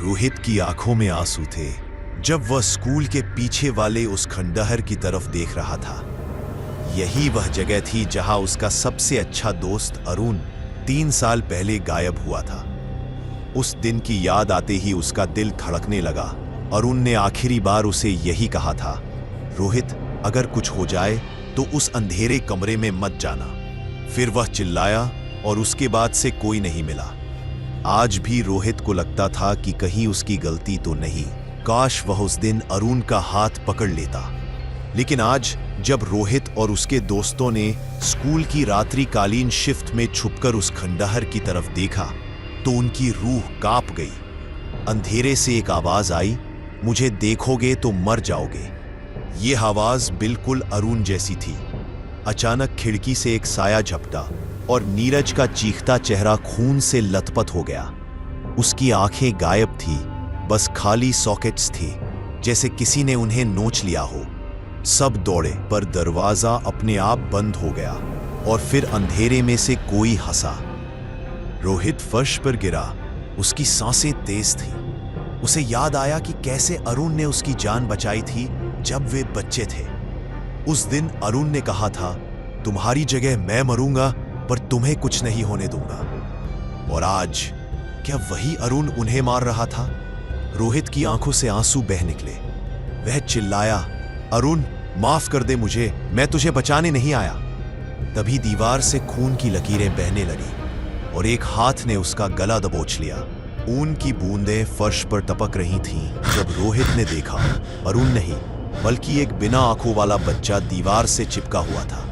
रोहित की आंखों में आंसू थे जब वह स्कूल के पीछे वाले उस खंडहर की तरफ देख रहा था। यही वह जगह थी जहां उसका सबसे अच्छा दोस्त अरुण 3 साल पहले गायब हुआ था। उस दिन की याद आते ही उसका दिल धड़कने लगा। अरुण ने आखिरी बार उसे यही कहा था, रोहित, अगर कुछ हो जाए तो उस अंधेरे कमरे में मत जाना। फिर वह चिल्लाया और उसके बाद से कोई नहीं मिला। आज भी रोहित को लगता था कि कहीं उसकी गलती तो नहीं। काश वह उस दिन अरुण का हाथ पकड़ लेता। लेकिन आज जब रोहित और उसके दोस्तों ने स्कूल की रात्रिकालीन शिफ्ट में छुपकर उस खंडहर की तरफ देखा तो उनकी रूह कांप गई। अंधेरे से एक आवाज आई, मुझे देखोगे तो मर जाओगे। यह आवाज बिल्कुल अरुण जैसी थी। अचानक खिड़की से एक साया झपटा और नीरज का चीखता चेहरा खून से लथपथ हो गया। उसकी आंखें गायब थी, बस खाली सॉकेट्स थी, जैसे किसी ने उन्हें नोच लिया हो। सब दौड़े पर दरवाजा अपने आप बंद हो गया और फिर अंधेरे में से कोई हंसा। रोहित फर्श पर गिरा। उसकी सांसें तेज थी। उसे याद आया कि कैसे अरुण ने उसकी जान बचाई थी जब वे बच्चे थे। उस दिन अरुण ने कहा था, तुम्हारी जगह मैं मरूंगा पर तुम्हें कुछ नहीं होने दूंगा। और आज क्या वही अरुण उन्हें मार रहा था? रोहित की आंखों से आंसू बह निकले। वह चिल्लाया, अरुण, माफ कर दे मुझे, मैं तुझे बचाने नहीं आया। तभी दीवार से खून की लकीरें बहने लगी और एक हाथ ने उसका गला दबोच लिया। खून की बूंदें फर्श पर टपक रही थीं जब रोहित ने देखा अरुण नहीं बल्कि एक बिना आंखों वाला बच्चा दीवार से चिपका हुआ था।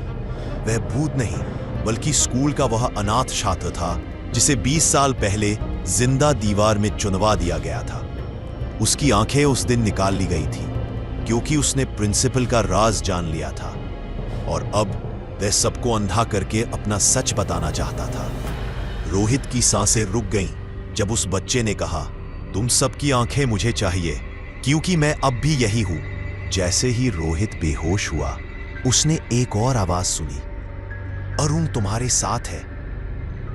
वह भूत नहीं बल्कि स्कूल का वह अनाथ छात्र था जिसे 20 साल पहले जिंदा दीवार में चुनवा दिया गया था। उसकी आंखें उस दिन निकाल ली गई थी क्योंकि उसने प्रिंसिपल का राज जान लिया था और अब वह सबको अंधा करके अपना सच बताना चाहता था। रोहित की सांसें रुक गईं जब उस बच्चे ने कहा, तुम सबकी आंखें मुझे चाहिए क्योंकि मैं अब भी यही हूं। जैसे ही रोहित बेहोश हुआ, उसने एक और आवाज सुनी, अरुण तुम्हारे साथ है।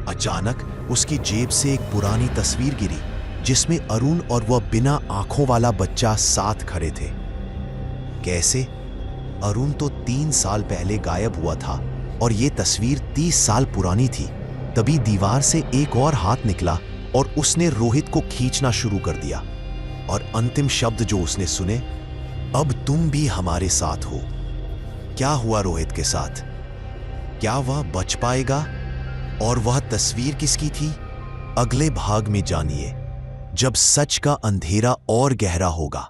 अचानक उसकी जेब से एक पुरानी तस्वीर गिरी जिसमें अरुण और वह बिना आंखों वाला बच्चा साथ खड़े थे। कैसे? अरुण तो 3 साल पहले गायब हुआ था और यह तस्वीर 30 साल पुरानी थी। तभी दीवार से एक और हाथ निकला और उसने रोहित को खींचना शुरू कर दिया। और अंतिम शब्द जो उसने सुने, अब तुम भी हमारे साथ हो। क्या हुआ रोहित के साथ? क्या वह बच पाएगा? और वह तस्वीर किसकी थी? अगले भाग में जानिए, जब सच का अंधेरा और गहरा होगा।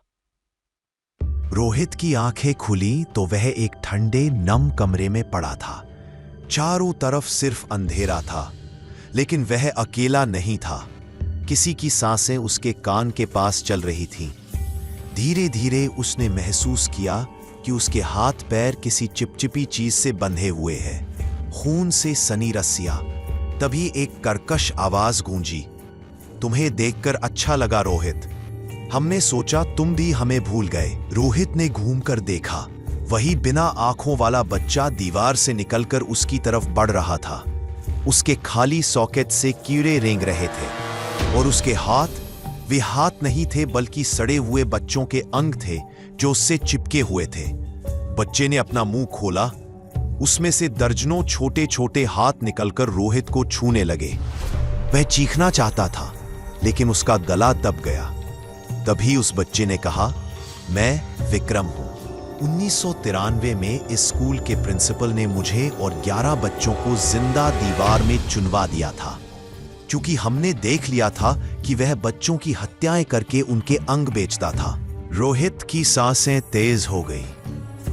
रोहित की आंखें खुली तो वह एक ठंडे नम कमरे में पड़ा था। चारों तरफ सिर्फ अंधेरा था, लेकिन वह अकेला नहीं था। किसी की सांसें उसके कान के पास चल रही थीं। धीरे धीरे उसने महसूस किया कि उसके हाथ पैर किसी चिपचिपी चीज से बंधे हुए हैं, खून से सनी रस्सियां। तभी एक कर्कश आवाज गूंजी, तुम्हें देखकर अच्छा लगा रोहित, हमने सोचा तुम भी हमें भूल गए। रोहित ने घूमकर देखा, वही बिना आंखों वाला बच्चा दीवार से निकलकर उसकी तरफ बढ़ रहा था। उसके खाली सॉकेट से कीड़े रेंग रहे थे और उसके हाथ, वे हाथ नहीं थे बल्कि सड़े हुए बच्चों के अंग थे जो उससे चिपके हुए थे। बच्चे ने अपना मुंह खोला, उसमें से दर्जनों छोटे छोटे हाथ निकलकर रोहित को छूने लगे। वह चीखना चाहता था लेकिन उसका गला दब गया। तभी उस बच्चे ने कहा, मैं विक्रम हूं। 1993 में इस स्कूल के प्रिंसिपल ने मुझे और 11 बच्चों को जिंदा दीवार में चुनवा दिया था क्योंकि हमने देख लिया था कि वह बच्चों की हत्याएं करके उनके अंग बेचता था। रोहित की सांसें तेज हो गई।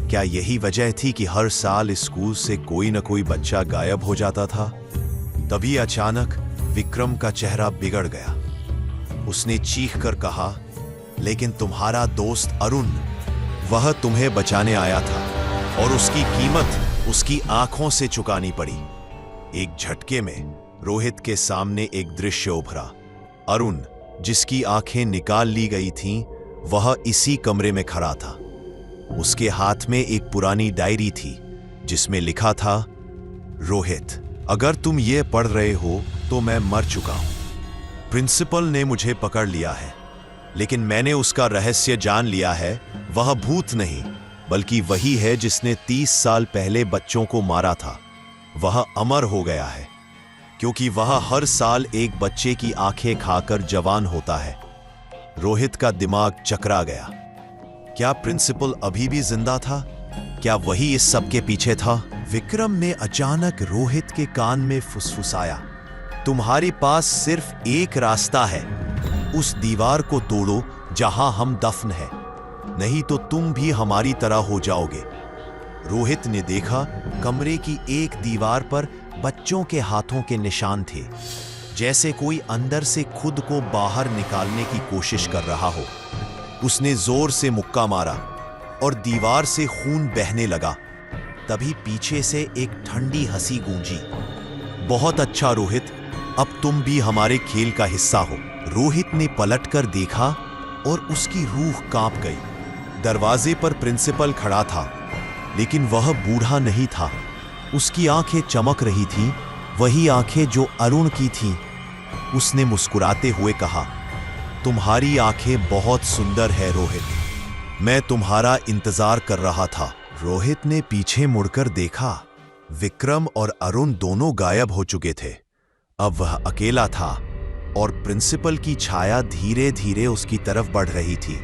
क्या यही वजह थी कि हर साल इस स्कूल से कोई न कोई बच्चा गायब हो जाता था? तभी अचानक विक्रम का चेहरा बिगड़ गया। उसने चीखकर कहा, लेकिन तुम्हारा दोस्त अरुण, वह तुम्हें बचाने आया था और उसकी कीमत उसकी आंखों से चुकानी पड़ी। एक झटके में रोहित के सामने एक दृश्य उभरा। अरुण, जिसकी आंखें निकाल ली गई थीं, वह इसी कमरे में खड़ा था। उसके हाथ में एक पुरानी डायरी थी जिसमें लिखा था, रोहित, अगर तुम ये पढ़ रहे हो तो मैं मर चुका हूं। प्रिंसिपल ने मुझे पकड़ लिया है लेकिन मैंने उसका रहस्य जान लिया है। वह भूत नहीं, बल्कि वही है जिसने 30 साल पहले बच्चों को मारा था। वह अमर हो गया है, क्योंकि वह हर साल एक बच्चे की आंखें खाकर जवान होता है। रोहित का दिमाग चकरा गया। क्या प्रिंसिपल अभी भी जिंदा था? क्या वही इस सब के पीछे था? विक्रम ने अचानक रोहित के कान में फुसफुसाया, तुम्हारे पास सिर्फ एक रास्ता है, उस दीवार को तोड़ो जहां हम दफन हैं, नहीं तो तुम भी हमारी तरह हो जाओगे। रोहित ने देखा, कमरे की एक दीवार पर बच्चों के हाथों के निशान थे, जैसे कोई अंदर से खुद को बाहर निकालने की कोशिश कर रहा हो। उसने जोर से मुक्का मारा और दीवार से खून बहने लगा। तभी पीछे से एक ठंडी हंसी गूंजी। बहुत अच्छा रोहित, अब तुम भी हमारे खेल का हिस्सा हो। रोहित ने पलटकर देखा और उसकी रूह कांप गई। दरवाजे पर प्रिंसिपल खड़ा था, लेकिन वह बूढ़ा नहीं था। उसकी आंखें चमक रही थीं, वही आंखें जो अरुण की थीं। उसने मुस्कुराते हुए कहा, तुम्हारी आंखें बहुत सुंदर है रोहित, मैं तुम्हारा इंतजार कर रहा था। रोहित ने पीछे मुड़कर देखा, विक्रम और अरुण दोनों गायब हो चुके थे। अब वह अकेला था और प्रिंसिपल की छाया धीरे धीरे उसकी तरफ बढ़ रही थी।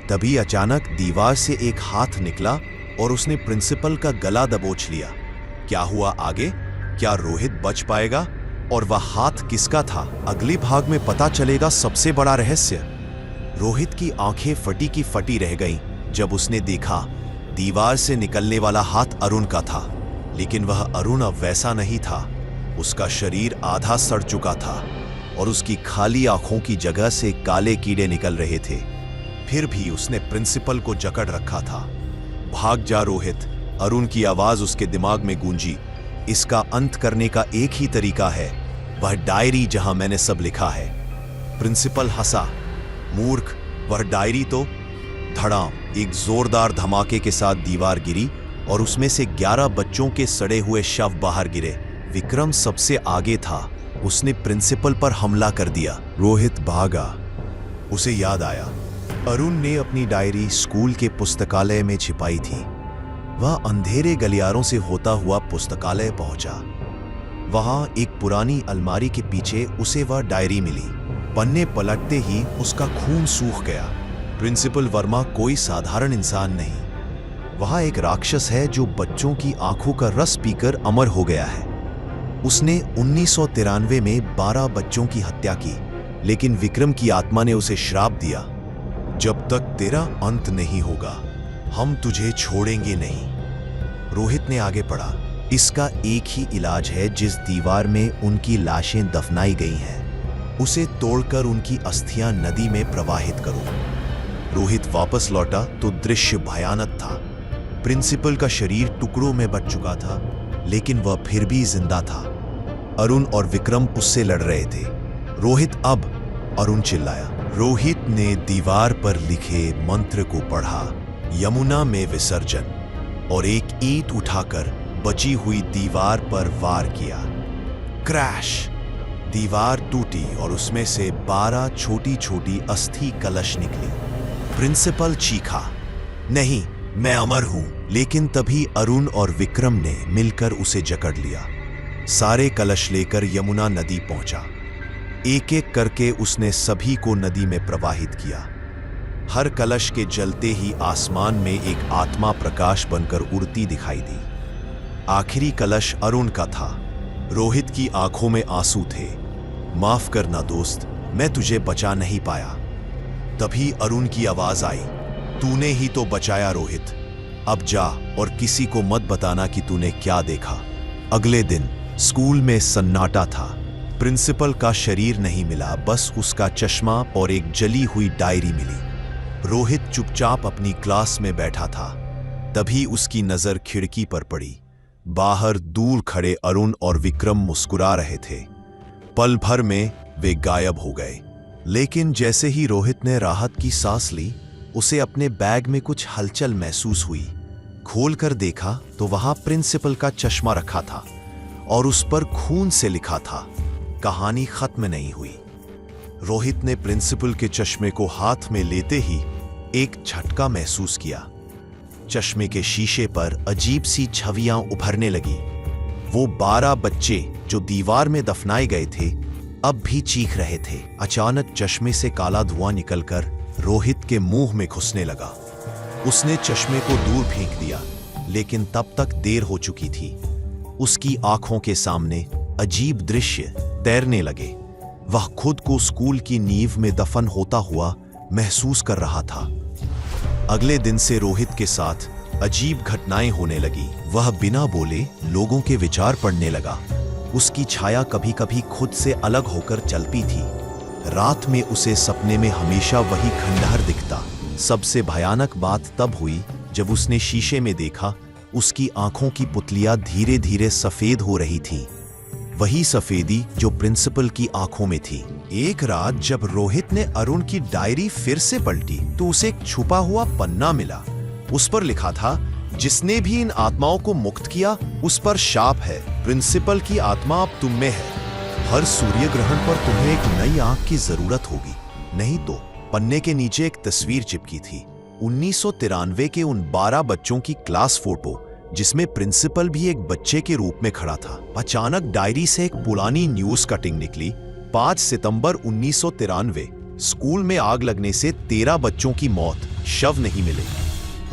तभी अचानक दीवार से एक हाथ निकला और उसने प्रिंसिपल का गला दबोच लिया। क्या हुआ आगे? क्या रोहित बच पाएगा? और वह हाथ किसका था? अगले भाग में पता चलेगा सबसे बड़ा रहस्य। रोहित की आंखें फटी की फटी रह गईं जब उसने देखा दीवार से निकलने वाला हाथ अरुण का था। लेकिन वह अरुण अब वैसा नहीं था। उसका शरीर आधा सड़ चुका था और उसकी खाली आंखों की जगह से काले कीड़े निकल रहे थे। फिर भी उसने प्रिंसिपल को जकड़ रखा था। भाग जा रोहित, अरुण की आवाज उसके दिमाग में गूंजी। इसका अंत करने का एक ही तरीका है, वह डायरी जहां मैंने सब लिखा है। प्रिंसिपल हंसा, मूर्ख, वह डायरी तो। धड़ाम, एक जोरदार धमाके के साथ दीवार गिरी और उसमें से 11 बच्चों के सड़े हुए शव बाहर गिरे। विक्रम सबसे आगे था। उसने प्रिंसिपल पर हमला कर दिया। रोहित भागा। उसे याद आया, अरुण ने अपनी डायरी स्कूल के पुस्तकालय में छिपाई थी। वह अंधेरे गलियारों से होता हुआ पुस्तकालय पहुंचा। वहां एक पुरानी अलमारी के पीछे उसे वह डायरी मिली। पन्ने पलटते ही उसका खून सूख गया। प्रिंसिपल वर्मा कोई साधारण इंसान नहीं, वह एक राक्षस है जो बच्चों की आंखों का रस पीकर अमर हो गया है। उसने 1993 में 12 बच्चों की हत्या की, लेकिन विक्रम की आत्मा ने उसे श्राप दिया, जब तक तेरा अंत नहीं होगा हम तुझे छोड़ेंगे नहीं। रोहित ने आगे पढ़ा, इसका एक ही इलाज है, जिस दीवार में उनकी लाशें दफनाई गई हैं, उसे तोड़कर उनकी अस्थियां नदी में प्रवाहित करो। रोहित वापस लौटा तो दृश्य भयानक था। प्रिंसिपल का शरीर टुकड़ों में बट चुका था, लेकिन वह फिर भी जिंदा था। अरुण और विक्रम उससे लड़ रहे थे। रोहित अब, अरुण चिल्लाया। रोहित ने दीवार पर लिखे मंत्र को पढ़ा, यमुना में विसर्जन, और एक ईंट उठाकर बची हुई दीवार पर वार किया। क्रैश! दीवार टूटी और उसमें से 12 छोटी छोटी अस्थि कलश निकली। प्रिंसिपल चीखा, नहीं, मैं अमर हूं। लेकिन तभी अरुण और विक्रम ने मिलकर उसे जकड़ लिया। सारे कलश लेकर यमुना नदी पहुंचा। एक एक करके उसने सभी को नदी में प्रवाहित किया। हर कलश के जलते ही आसमान में एक आत्मा प्रकाश बनकर उड़ती दिखाई दी। आखिरी कलश अरुण का था। रोहित की आंखों में आंसू थे। माफ करना दोस्त, मैं तुझे बचा नहीं पाया। तभी अरुण की आवाज आई, तूने ही तो बचाया रोहित, अब जा और किसी को मत बताना कि तूने क्या देखा। अगले दिन स्कूल में सन्नाटा था। प्रिंसिपल का शरीर नहीं मिला, बस उसका चश्मा और एक जली हुई डायरी मिली। रोहित चुपचाप अपनी क्लास में बैठा था। तभी उसकी नजर खिड़की पर पड़ी। बाहर दूर खड़े अरुण और विक्रम मुस्कुरा रहे थे। पल भर में वे गायब हो गए। लेकिन जैसे ही रोहित ने राहत की सांस ली, उसे अपने बैग में कुछ हलचल महसूस हुई। खोलकर देखा तो वहां प्रिंसिपल का चश्मा रखा था और उस पर खून से लिखा था, कहानी खत्म नहीं हुई। रोहित ने प्रिंसिपल के चश्मे को हाथ में लेते ही एक झटका महसूस किया। चश्मे के शीशे पर अजीब सी छवियां उभरने लगी। वो 12 बच्चे जो दीवार में दफनाए गए थे अब भी चीख रहे थे। अचानक चश्मे से काला धुआं निकलकर रोहित के मुंह में घुसने लगा। उसने चश्मे को दूर फेंक दिया, लेकिन तब तक देर हो चुकी थी। उसकी आंखों के सामने अजीब दृश्य तैरने लगे। वह खुद को स्कूल की नींव में दफन होता हुआ महसूस कर रहा था। अगले दिन से रोहित के साथ अजीब घटनाएं होने लगी। वह बिना बोले लोगों के विचार पढ़ने लगा। उसकी छाया कभी कभी खुद से अलग होकर चलती थी। रात में उसे सपने में हमेशा वही खंडहर दिखता। सबसे भयानक बात तब हुई जब उसने शीशे में देखा उसकी आंखों की पुतलियां धीरे धीरे सफेद हो रही थीं। वही सफेदी जो प्रिंसिपल की आंखों में थी। एक रात जब रोहित ने अरुण की डायरी फिर से पलटी तो उसे एक छुपा हुआ पन्ना मिला। उस पर लिखा था, जिसने भी इन आत्माओं को मुक्त किया उस पर शाप है। प्रिंसिपल की आत्मा अब तुम में है। हर सूर्य ग्रहण पर तुम्हें एक नई आंख की जरूरत होगी, नहीं तो। पन्ने के नीचे एक तस्वीर चिपकी थी। 1993 के उन 12 बच्चों की क्लास फोटो, जिसमें प्रिंसिपल भी एक बच्चे के रूप में खड़ा था। अचानक डायरी से एक पुरानी न्यूज कटिंग निकली। 5 सितंबर 1993, स्कूल में आग लगने से 13 बच्चों की मौत, शव नहीं मिले।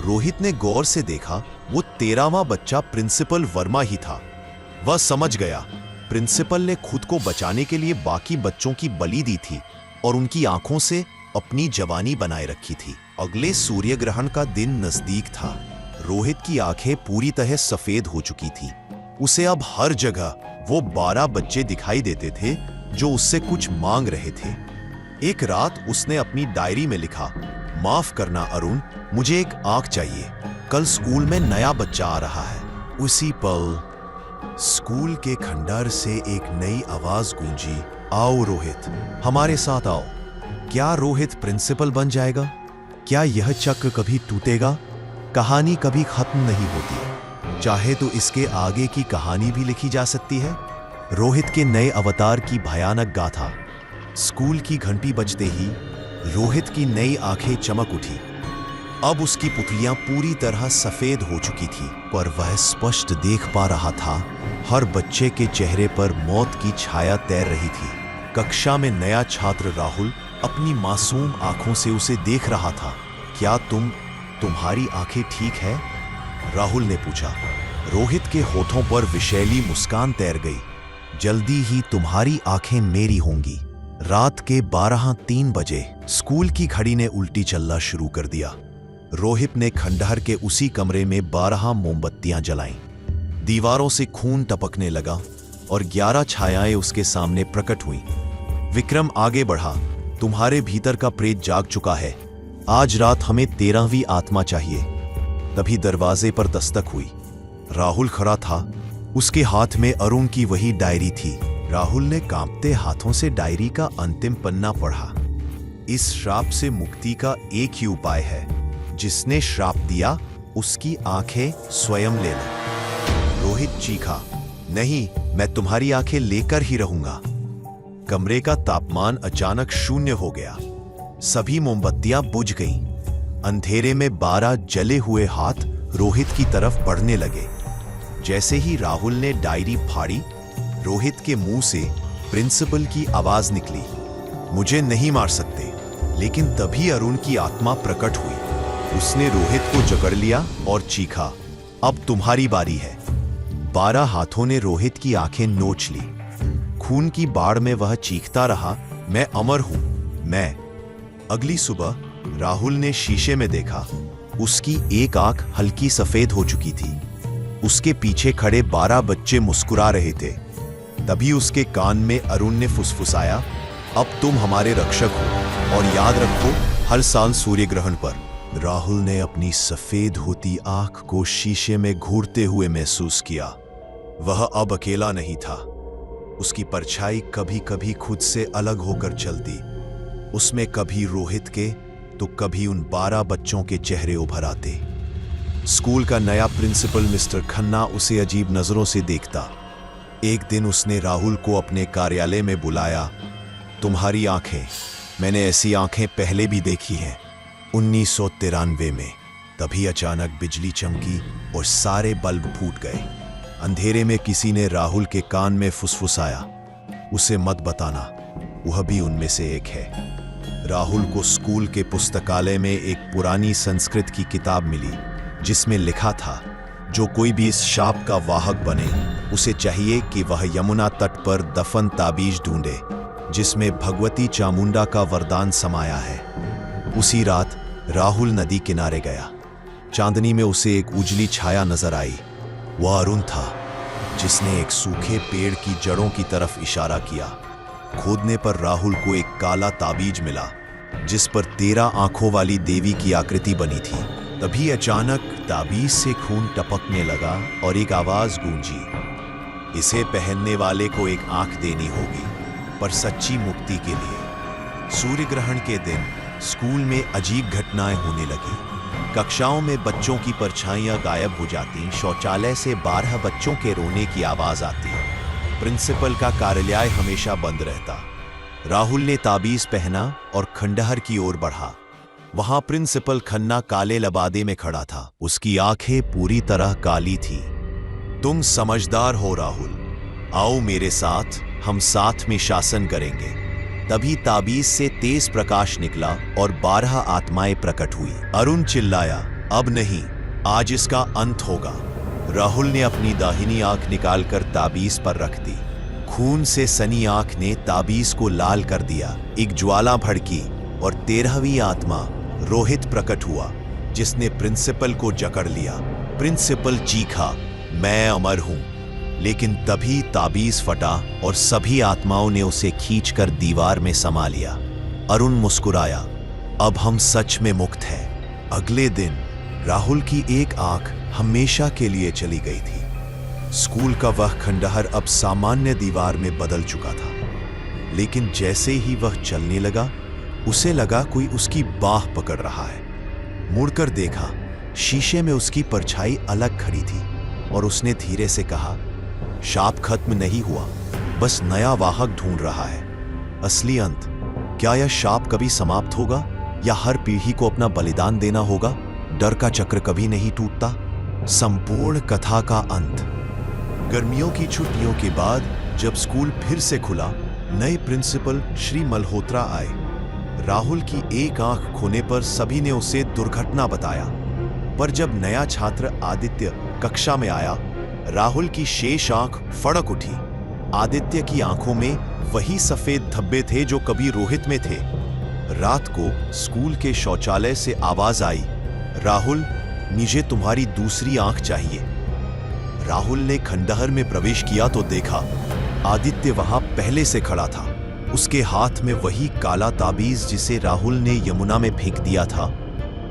रोहित ने गौर से देखा, वो 13वां बच्चा प्रिंसिपल वर्मा ही था। वह समझ गया, प्रिंसिपल ने खुद को बचाने के लिए बाकी बच्चों की बलि दी थी और उनकी आंखों से अपनी जवानी बनाए रखी थी। अगले सूर्य ग्रहण का दिन नजदीक था। रोहित की आंखें पूरी तरह सफेद हो चुकी थी। उसे अब हर जगह वो 12 बच्चे दिखाई देते थे जो उससे कुछ मांग रहे थे। एक रात उसने अपनी डायरी में लिखा, माफ करना अरुण, मुझे एक आंख चाहिए। कल स्कूल में नया बच्चा आ रहा है। उसी पल स्कूल के खंडहर से एक नई आवाज गूंजी, आओ रोहित, हमारे साथ आओ। क्या रोहित प्रिंसिपल बन जाएगा? क्या यह चक्र कभी टूटेगा? कहानी कभी खत्म नहीं होती। चाहे तो इसके आगे की कहानी भी लिखी जा सकती है। रोहित के नए अवतार की भयानक गाथा। स्कूल की घंटी बजते ही रोहित की नई आंखें चमक उठी। अब उसकी पुतलियां पूरी तरह सफेद हो चुकी थी, पर वह स्पष्ट देख पा रहा था, हर बच्चे के चेहरे पर मौत की छाया तैर रही थी। कक्षा में नया छात्र राहुल अपनी मासूम आंखों से उसे देख रहा था। क्या तुम्हारी आंखें ठीक है? राहुल ने पूछा। रोहित के होठों पर विशैली मुस्कान तैर गई। जल्दी ही तुम्हारी आंखें मेरी होंगी। रात के 12:03 बजे स्कूल की घड़ी ने उल्टी चलना शुरू कर दिया। रोहित ने खंडहर के उसी कमरे में 12 मोमबत्तियां जलाईं। दीवारों से खून टपकने लगा और 11 छायाएं उसके सामने प्रकट हुईं। विक्रम आगे बढ़ा, तुम्हारे भीतर का प्रेत जाग चुका है। आज रात हमें 13वीं आत्मा चाहिए। तभी दरवाजे पर दस्तक हुई। राहुल खड़ा था। उसके हाथ में अरुण की वही डायरी थी। राहुल ने कांपते हाथों से डायरी का अंतिम पन्ना पढ़ा। इस श्राप से मुक्ति का एक ही उपाय है। जिसने श्राप दिया उसकी आंखें स्वयं ले लो। रोहित चीखा, नहीं, मैं तुम्हारी आंखें लेकर ही रहूंगा। कमरे का तापमान अचानक शून्य हो गया। सभी मोमबत्तियां बुझ गईं। अंधेरे में 12 जले हुए हाथ रोहित की तरफ बढ़ने लगे। जैसे ही राहुल ने डायरी फाड़ी, रोहित के मुंह से प्रिंसिपल की आवाज निकली, मुझे नहीं मार सकते। लेकिन तभी अरुण की आत्मा प्रकट हुई। उसने रोहित को जकड़ लिया और चीखा, अब तुम्हारी बारी है। 12 हाथों ने रोहित की आंखें नोच ली। खून की बाढ़ में वह चीखता रहा, मैं अमर हूं, मैं। अगली सुबह राहुल ने शीशे में देखा। उसकी एक आंख हल्की सफेद हो चुकी थी। उसके पीछे खड़े 12 बच्चे मुस्कुरा रहे थे। तभी उसके कान में अरुण ने फुसफुसाया, अब तुम हमारे रक्षक हो और याद रखो, हर साल सूर्य ग्रहण पर। राहुल ने अपनी सफेद होती आंख को शीशे में घूरते हुए महसूस किया। वह अब अकेला नहीं था। उसकी परछाई कभी कभी खुद से अलग होकर चलती। उसमें कभी रोहित के तो कभी उन 12 बच्चों के चेहरे उभर आते। स्कूल का नया प्रिंसिपल मिस्टर खन्ना उसे अजीब नजरों से देखता। एक दिन उसने राहुल को अपने कार्यालय में बुलाया तुम्हारी आंखें, मैंने ऐसी आंखें पहले भी देखी हैं। 1993 में तभी अचानक बिजली चमकी और सारे बल्ब फूट गए। अंधेरे में किसी ने राहुल के कान में फुसफुसाया, उसे मत बताना, वह भी उनमें से एक है। राहुल को स्कूल के पुस्तकालय में एक पुरानी संस्कृत की किताब मिली जिसमें लिखा था, जो कोई भी इस शाप का वाहक बने उसे चाहिए कि वह यमुना तट पर दफन ताबीज ढूंढे जिसमें भगवती चामुंडा का वरदान समाया है। उसी रात राहुल नदी किनारे गया। चांदनी में उसे एक उजली छाया नजर आई। वह अरुण था, जिसने एक सूखे पेड़ की जड़ों की तरफ इशारा किया। खोदने पर राहुल को एक काला ताबीज मिला जिस पर 13 आंखों वाली देवी की आकृति बनी थी। तभी अचानक ताबीज से खून टपकने लगा और एक आवाज गूंजी, इसे पहनने वाले को एक आंख देनी होगी, पर सच्ची मुक्ति के लिए। सूर्य ग्रहण के दिन स्कूल में अजीब घटनाएं होने लगी। कक्षाओं में बच्चों की परछाइयां गायब हो जाती, शौचालय से 12 बच्चों के रोने की आवाज आती। प्रिंसिपल का कार्यालय हमेशा बंद रहता। राहुल ने ताबीज पहना और खंडहर की ओर बढ़ा। वहां प्रिंसिपल खन्ना काले लबादे में खड़ा था। उसकी आंखें पूरी तरह काली थी। तुम समझदार हो राहुल, आओ मेरे साथ, हम साथ में शासन करेंगे। तभी ताबीज से तेज प्रकाश निकला और 12 आत्माएं प्रकट हुई। अरुण चिल्लाया, अब नहीं, आज इसका अंत होगा। राहुल ने अपनी दाहिनी आंख निकालकर ताबीज पर रख दी। खून से सनी आंख ने ताबीज को लाल कर दिया। एक ज्वाला भड़की और 13वीं आत्मा रोहित प्रकट हुआ, जिसने प्रिंसिपल को जकड़ लिया। प्रिंसिपल चीखा, मैं अमर हूं। लेकिन तभी ताबीज फटा और सभी आत्माओं ने उसे खींचकर दीवार में समा लिया। अरुण मुस्कुराया, अब हम सच में मुक्त हैं। अगले दिन राहुल की एक आंख हमेशा के लिए चली गई थी। स्कूल का वह खंडहर अब सामान्य दीवार में बदल चुका था। लेकिन जैसे ही वह चलने लगा, उसे लगा कोई उसकी बाह पकड़ रहा है। मुड़कर देखा, शीशे में उसकी परछाई अलग खड़ी थी और उसने धीरे से कहा, शाप खत्म नहीं हुआ, बस नया वाहक ढूंढ रहा है। असली अंत, क्या यह शाप कभी समाप्त होगा या हर पीढ़ी को अपना बलिदान देना होगा? डर का चक्र कभी नहीं टूटता। संपूर्ण कथा का अंत। गर्मियों की छुट्टियों के बाद जब स्कूल फिर से खुला, नए प्रिंसिपल श्री मल्होत्रा आए। राहुल की एक आंख खोने पर सभी ने उसे दुर्घटना बताया, पर जब नया छात्र आदित्य कक्षा में आया, राहुल की शेष आंख फड़क उठी। आदित्य की आंखों में वही सफेद धब्बे थे जो कभी रोहित में थे। रात को स्कूल के शौचालय से आवाज आई, राहुल, मुझे तुम्हारी दूसरी आंख चाहिए। राहुल ने खंडहर में प्रवेश किया तो देखा, आदित्य वहां पहले से खड़ा था। उसके हाथ में वही काला ताबीज जिसे राहुल ने यमुना में फेंक दिया था।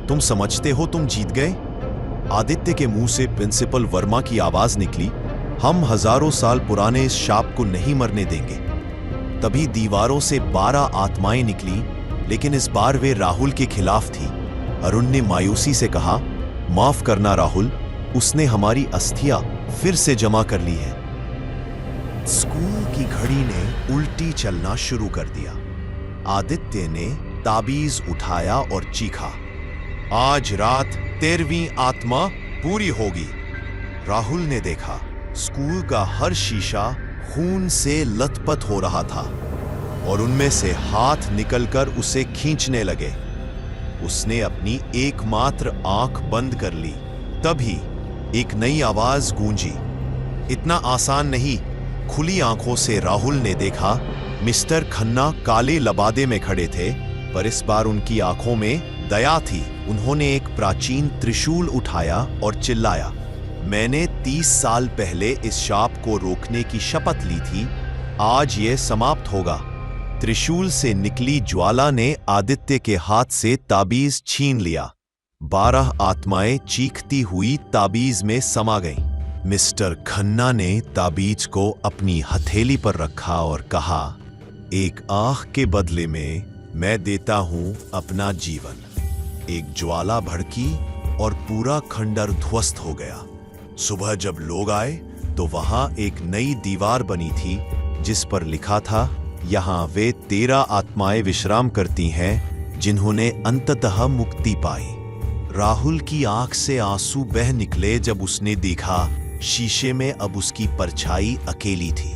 तुम समझते हो तुम जीत गए? आदित्य के मुंह से प्रिंसिपल वर्मा की आवाज निकली, हम हजारों साल पुराने इस शाप को नहीं मरने देंगे। तभी दीवारों से 12 आत्माएं निकली, लेकिन इस बार वे राहुल के खिलाफ थी। अरुण ने मायूसी से कहा, माफ करना राहुल, उसने हमारी अस्थियां फिर से जमा कर ली है। स्कूल की घड़ी ने उल्टी चलना शुरू कर दिया। आदित्य ने ताबीज उठाया और चीखा, आज रात 13वीं आत्मा पूरी होगी। राहुल ने देखा, स्कूल का हर शीशा खून से लथपथ हो रहा था और उनमें से हाथ निकलकर उसे खींचने लगे। उसने अपनी एकमात्र आंख बंद कर ली। तभी एक नई आवाज गूंजी, इतना आसान नहीं। खुली आंखों से राहुल ने देखा, मिस्टर खन्ना काले लबादे में खड़े थे, पर इस बार उनकी आंखों में दया थी। उन्होंने एक प्राचीन त्रिशूल उठाया और चिल्लाया, मैंने 30 साल पहले इस शाप को रोकने की शपथ ली थी, आज यह समाप्त होगा। त्रिशूल से निकली ज्वाला ने आदित्य के हाथ से ताबीज छीन लिया। 12 आत्माएं चीखती हुई ताबीज में समा गईं। मिस्टर खन्ना ने ताबीज को अपनी हथेली पर रखा और कहा, एक आंख के बदले में मैं देता हूं अपना जीवन। एक ज्वाला भड़की और पूरा खंडहर ध्वस्त हो गया। सुबह जब लोग आए तो वहां एक नई दीवार बनी थी जिस पर लिखा था, यहाँ वे 13 आत्माएं विश्राम करती हैं जिन्होंने अंततः मुक्ति पाई। राहुल की आंख से आंसू बह निकले जब उसने देखा शीशे में अब उसकी परछाई अकेली थी।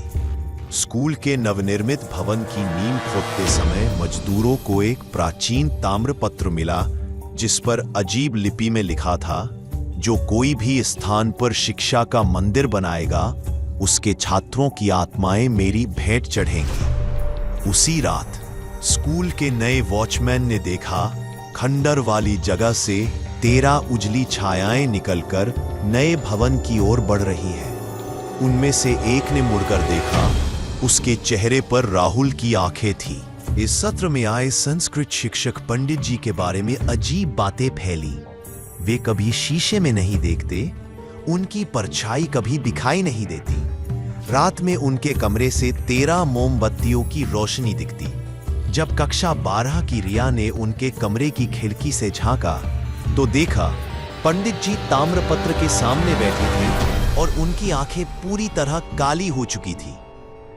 स्कूल के नवनिर्मित भवन की नींव खोदते समय मजदूरों को एक प्राचीन ताम्रपत्र मिला जिस पर अजीब लिपि में लिखा था, जो कोई भी स्थान पर शिक्षा का मंदिर बनाएगा उसके छात्रों की आत्माएं मेरी भेंट चढ़ेंगी। उसी रात स्कूल के नए वॉचमैन ने देखा खंडर वाली जगह से 13 उजली छायाएं निकलकर नए भवन की ओर बढ़ रही हैं। उनमें से एक ने मुड़कर देखा, उसके चेहरे पर राहुल की आंखें थी। इस सत्र में आए संस्कृत शिक्षक पंडित जी के बारे में अजीब बातें फैली। वे कभी शीशे में नहीं देखते, उनकी परछाई कभी दिखाई नहीं देती। रात में उनके कमरे से 13 मोमबत्तियों की रोशनी दिखती। जब कक्षा 12 की रिया ने उनके कमरे की खिड़की से झांका तो देखा पंडित जी ताम्रपत्र के सामने बैठे थे और उनकी आंखें पूरी तरह काली हो चुकी थी।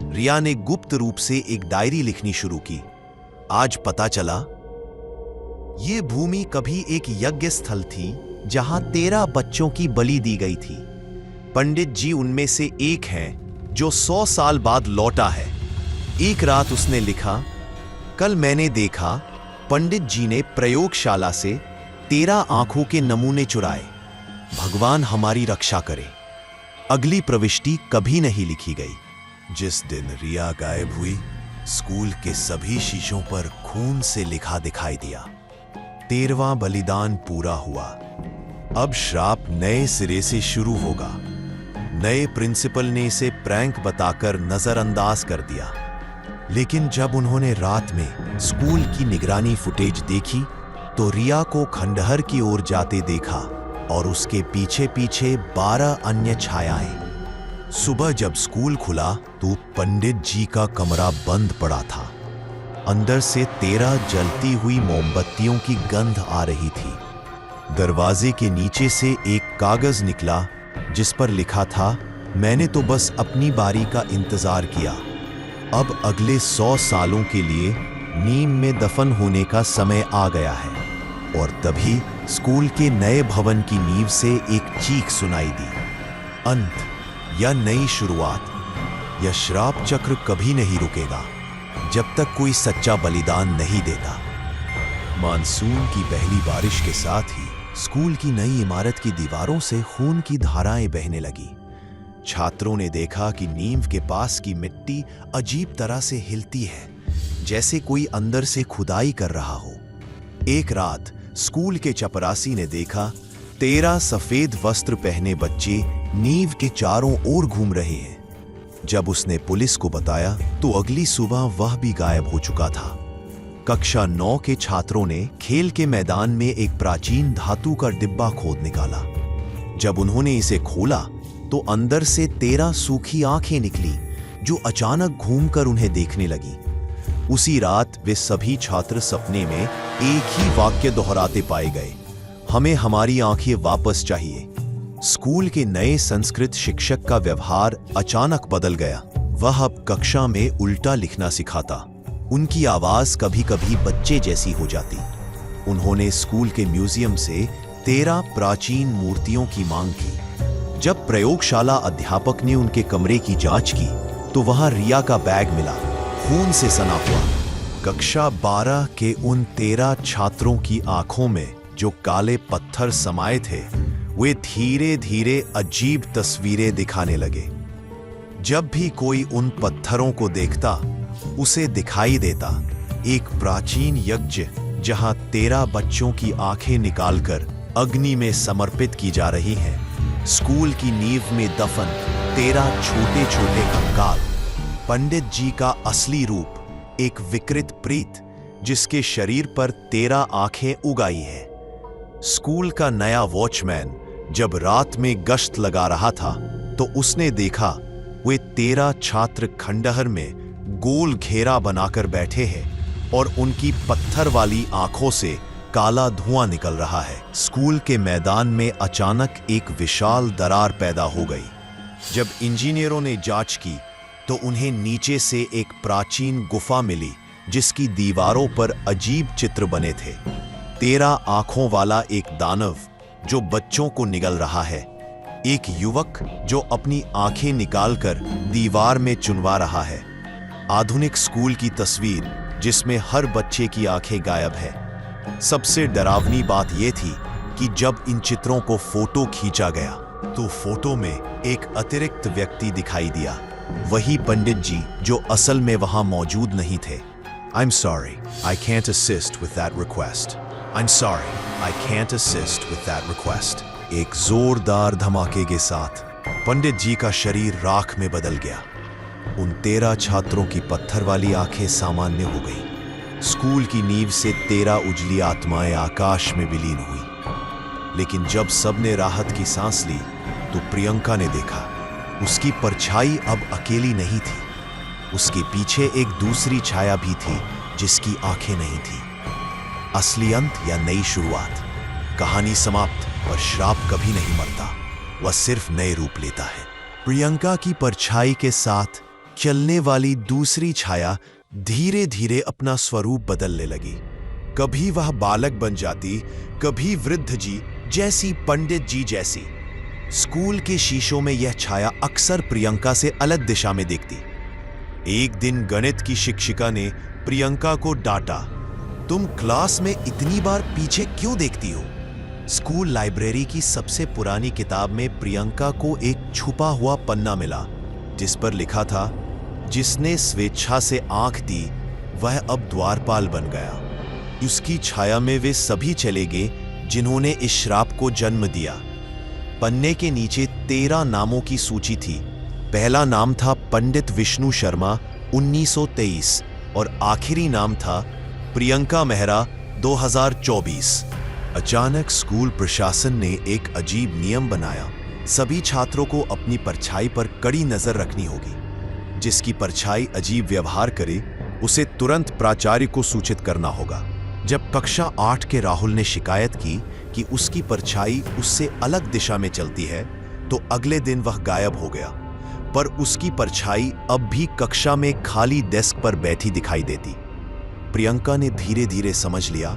रिया ने गुप्त रूप से एक डायरी लिखनी शुरू की। आज पता चला ये भूमि कभी एक यज्ञ स्थल थी जहां 13 बच्चों की बलि दी गई थी। पंडित जी उनमें से एक हैं जो 100 साल बाद लौटा है। एक रात उसने लिखा, कल मैंने देखा पंडित जी ने प्रयोगशाला से 13 आंखों के नमूने चुराए। भगवान हमारी रक्षा करे। अगली प्रविष्टि कभी नहीं लिखी गई। जिस दिन रिया गायब हुई, स्कूल के सभी शीशों पर खून से लिखा दिखाई दिया। 13वां बलिदान पूरा हुआ। अब श्राप नए सिरे से शुरू होगा। नए प्रिंसिपल ने इसे प्रैंक बताकर नजरअंदाज कर दिया, लेकिन जब उन्होंने रात में स्कूल की निगरानी फुटेज देखी तो रिया को खंडहर की ओर जाते देखा और उसके पीछे पीछे 12 अन्य छायाएं। सुबह जब स्कूल खुला तो पंडित जी का कमरा बंद पड़ा था। अंदर से 13 जलती हुई मोमबत्तियों की गंध आ रही थी। दरवाजे के नीचे से एक कागज निकला जिस पर लिखा था, मैंने तो बस अपनी बारी का इंतजार किया। अब अगले 100 सालों के लिए नीम में दफन होने का समय आ गया है। और तभी स्कूल के नए भवन की नींव से एक चीख सुनाई दी। अंत या नई शुरुआत। यह श्राप चक्र कभी नहीं रुकेगा जब तक कोई सच्चा बलिदान नहीं देता। मानसून की पहली बारिश के साथ ही स्कूल की नई इमारत की दीवारों से खून की धाराएं बहने लगी। छात्रों ने देखा कि नींव के पास की मिट्टी अजीब तरह से हिलती है, जैसे कोई अंदर से खुदाई कर रहा हो। एक रात स्कूल के चपरासी ने देखा 13 सफेद वस्त्र पहने बच्चे नींव के चारों ओर घूम रहे हैं। जब उसने पुलिस को बताया तो अगली सुबह वह भी गायब हो चुका था। कक्षा 9 के छात्रों ने खेल के मैदान में एक प्राचीन धातु का डिब्बा खोद निकाला। जब उन्होंने इसे खोला तो अंदर से 13 सूखी आंखें निकली जो अचानक घूमकर उन्हें देखने लगी। उसी रात वे सभी छात्र सपने में एक ही वाक्य दोहराते पाए गए, हमें हमारी आंखें वापस चाहिए। स्कूल के नए संस्कृत शिक्षक का व्यवहार अचानक बदल गया। वह अब कक्षा में उल्टा लिखना सिखाता। उनकी आवाज कभी कभी बच्चे जैसी हो जाती। उन्होंने स्कूल के म्यूजियम से 13 प्राचीन मूर्तियों की मांग की। जब प्रयोगशाला अध्यापक ने उनके कमरे की जांच की तो वहां रिया का बैग मिला, खून से सना हुआ। कक्षा 12 के उन 13 छात्रों की आंखों में जो काले पत्थर समाये थे, वे धीरे धीरे अजीब तस्वीरें दिखाने लगे। जब भी कोई उन पत्थरों को देखता, उसे दिखाई देता एक प्राचीन यज्ञ जहां 13 बच्चों की आंखें निकालकर अग्नि में समर्पित की जा रही हैं। स्कूल की नींव में दफन 13 छोटे छोटे कंकाल। पंडित जी का असली रूप एक विकृत प्रेत जिसके शरीर पर 13 आंखें उगाई है। स्कूल का नया वॉचमैन जब रात में गश्त लगा रहा था तो उसने देखा वे 13 छात्र खंडहर में गोल घेरा बनाकर बैठे हैं और उनकी पत्थर वाली आंखों से काला धुआं निकल रहा है। स्कूल के मैदान में अचानक एक विशाल दरार पैदा हो गई। जब इंजीनियरों ने जांच की तो उन्हें नीचे से एक प्राचीन गुफा मिली जिसकी दीवारों पर अजीब चित्र बने थे। 13 आंखों वाला एक दानव जो बच्चों को निगल रहा है, एक युवक जो अपनी आंखें निकालकर दीवार में चुनवा रहा है, आधुनिक स्कूल की तस्वीर जिसमें हर बच्चे की आंखें गायब है। सबसे डरावनी बात यह थी कि जब इन चित्रों को फोटो खींचा गया तो फोटो में एक अतिरिक्त व्यक्ति दिखाई दिया, वही पंडित जी जो असल में वहां मौजूद नहीं थे। I'm sorry, I can't assist with that request. I'm sorry, I can't assist with that request. एक जोरदार धमाके के साथ पंडित जी का शरीर राख में बदल गया। उन 13 छात्रों की पत्थर वाली आंखें सामान्य हो गईं। स्कूल की नींव से 13 उजली आत्माएं आकाश में विलीन हुई। लेकिन जब सबने राहत की सांस ली तो प्रियंका ने देखा उसकी परछाई अब अकेली नहीं थी। उसके पीछे एक दूसरी छाया भी थी जिसकी आंखें नहीं थी। असली अंत या नई शुरुआत? कहानी समाप्त, पर श्राप कभी नहीं मरता, वह सिर्फ नए रूप लेता है। प्रियंका की परछाई के साथ चलने वाली दूसरी छाया धीरे धीरे अपना स्वरूप बदलने लगी। कभी वह बालक बन जाती, कभी वृद्ध जी जैसी, पंडित जी जैसी। स्कूल के शीशों में यह छाया अक्सर प्रियंका से अलग दिशा में दिखती। एक दिन गणित की शिक्षिका ने प्रियंका को डांटा, तुम क्लास में इतनी बार पीछे क्यों देखती हो? स्कूल लाइब्रेरी की सबसे पुरानी किताब में प्रियंका को एक छुपा हुआ पन्ना मिला जिस पर लिखा था, जिसने स्वेच्छा से आंख दी वह अब द्वारपाल बन गया। उसकी छाया में वे सभी चले गए जिन्होंने इस श्राप को जन्म दिया। पन्ने के नीचे 13 नामों की सूची थी। पहला नाम था पंडित विष्णु शर्मा 1923 और आखिरी नाम था प्रियंका मेहरा 2024। अचानक स्कूल प्रशासन ने एक अजीब नियम बनाया, सभी छात्रों को अपनी परछाई पर कड़ी नजर रखनी होगी। जिसकी परछाई अजीब व्यवहार करे उसे तुरंत प्राचार्य को सूचित करना होगा। जब कक्षा 8 के राहुल ने शिकायत की कि उसकी परछाई उससे अलग दिशा में चलती है तो अगले दिन वह गायब हो गया, पर उसकी परछाई अब भी कक्षा में खाली डेस्क पर बैठी दिखाई देती। प्रियंका ने धीरे धीरे समझ लिया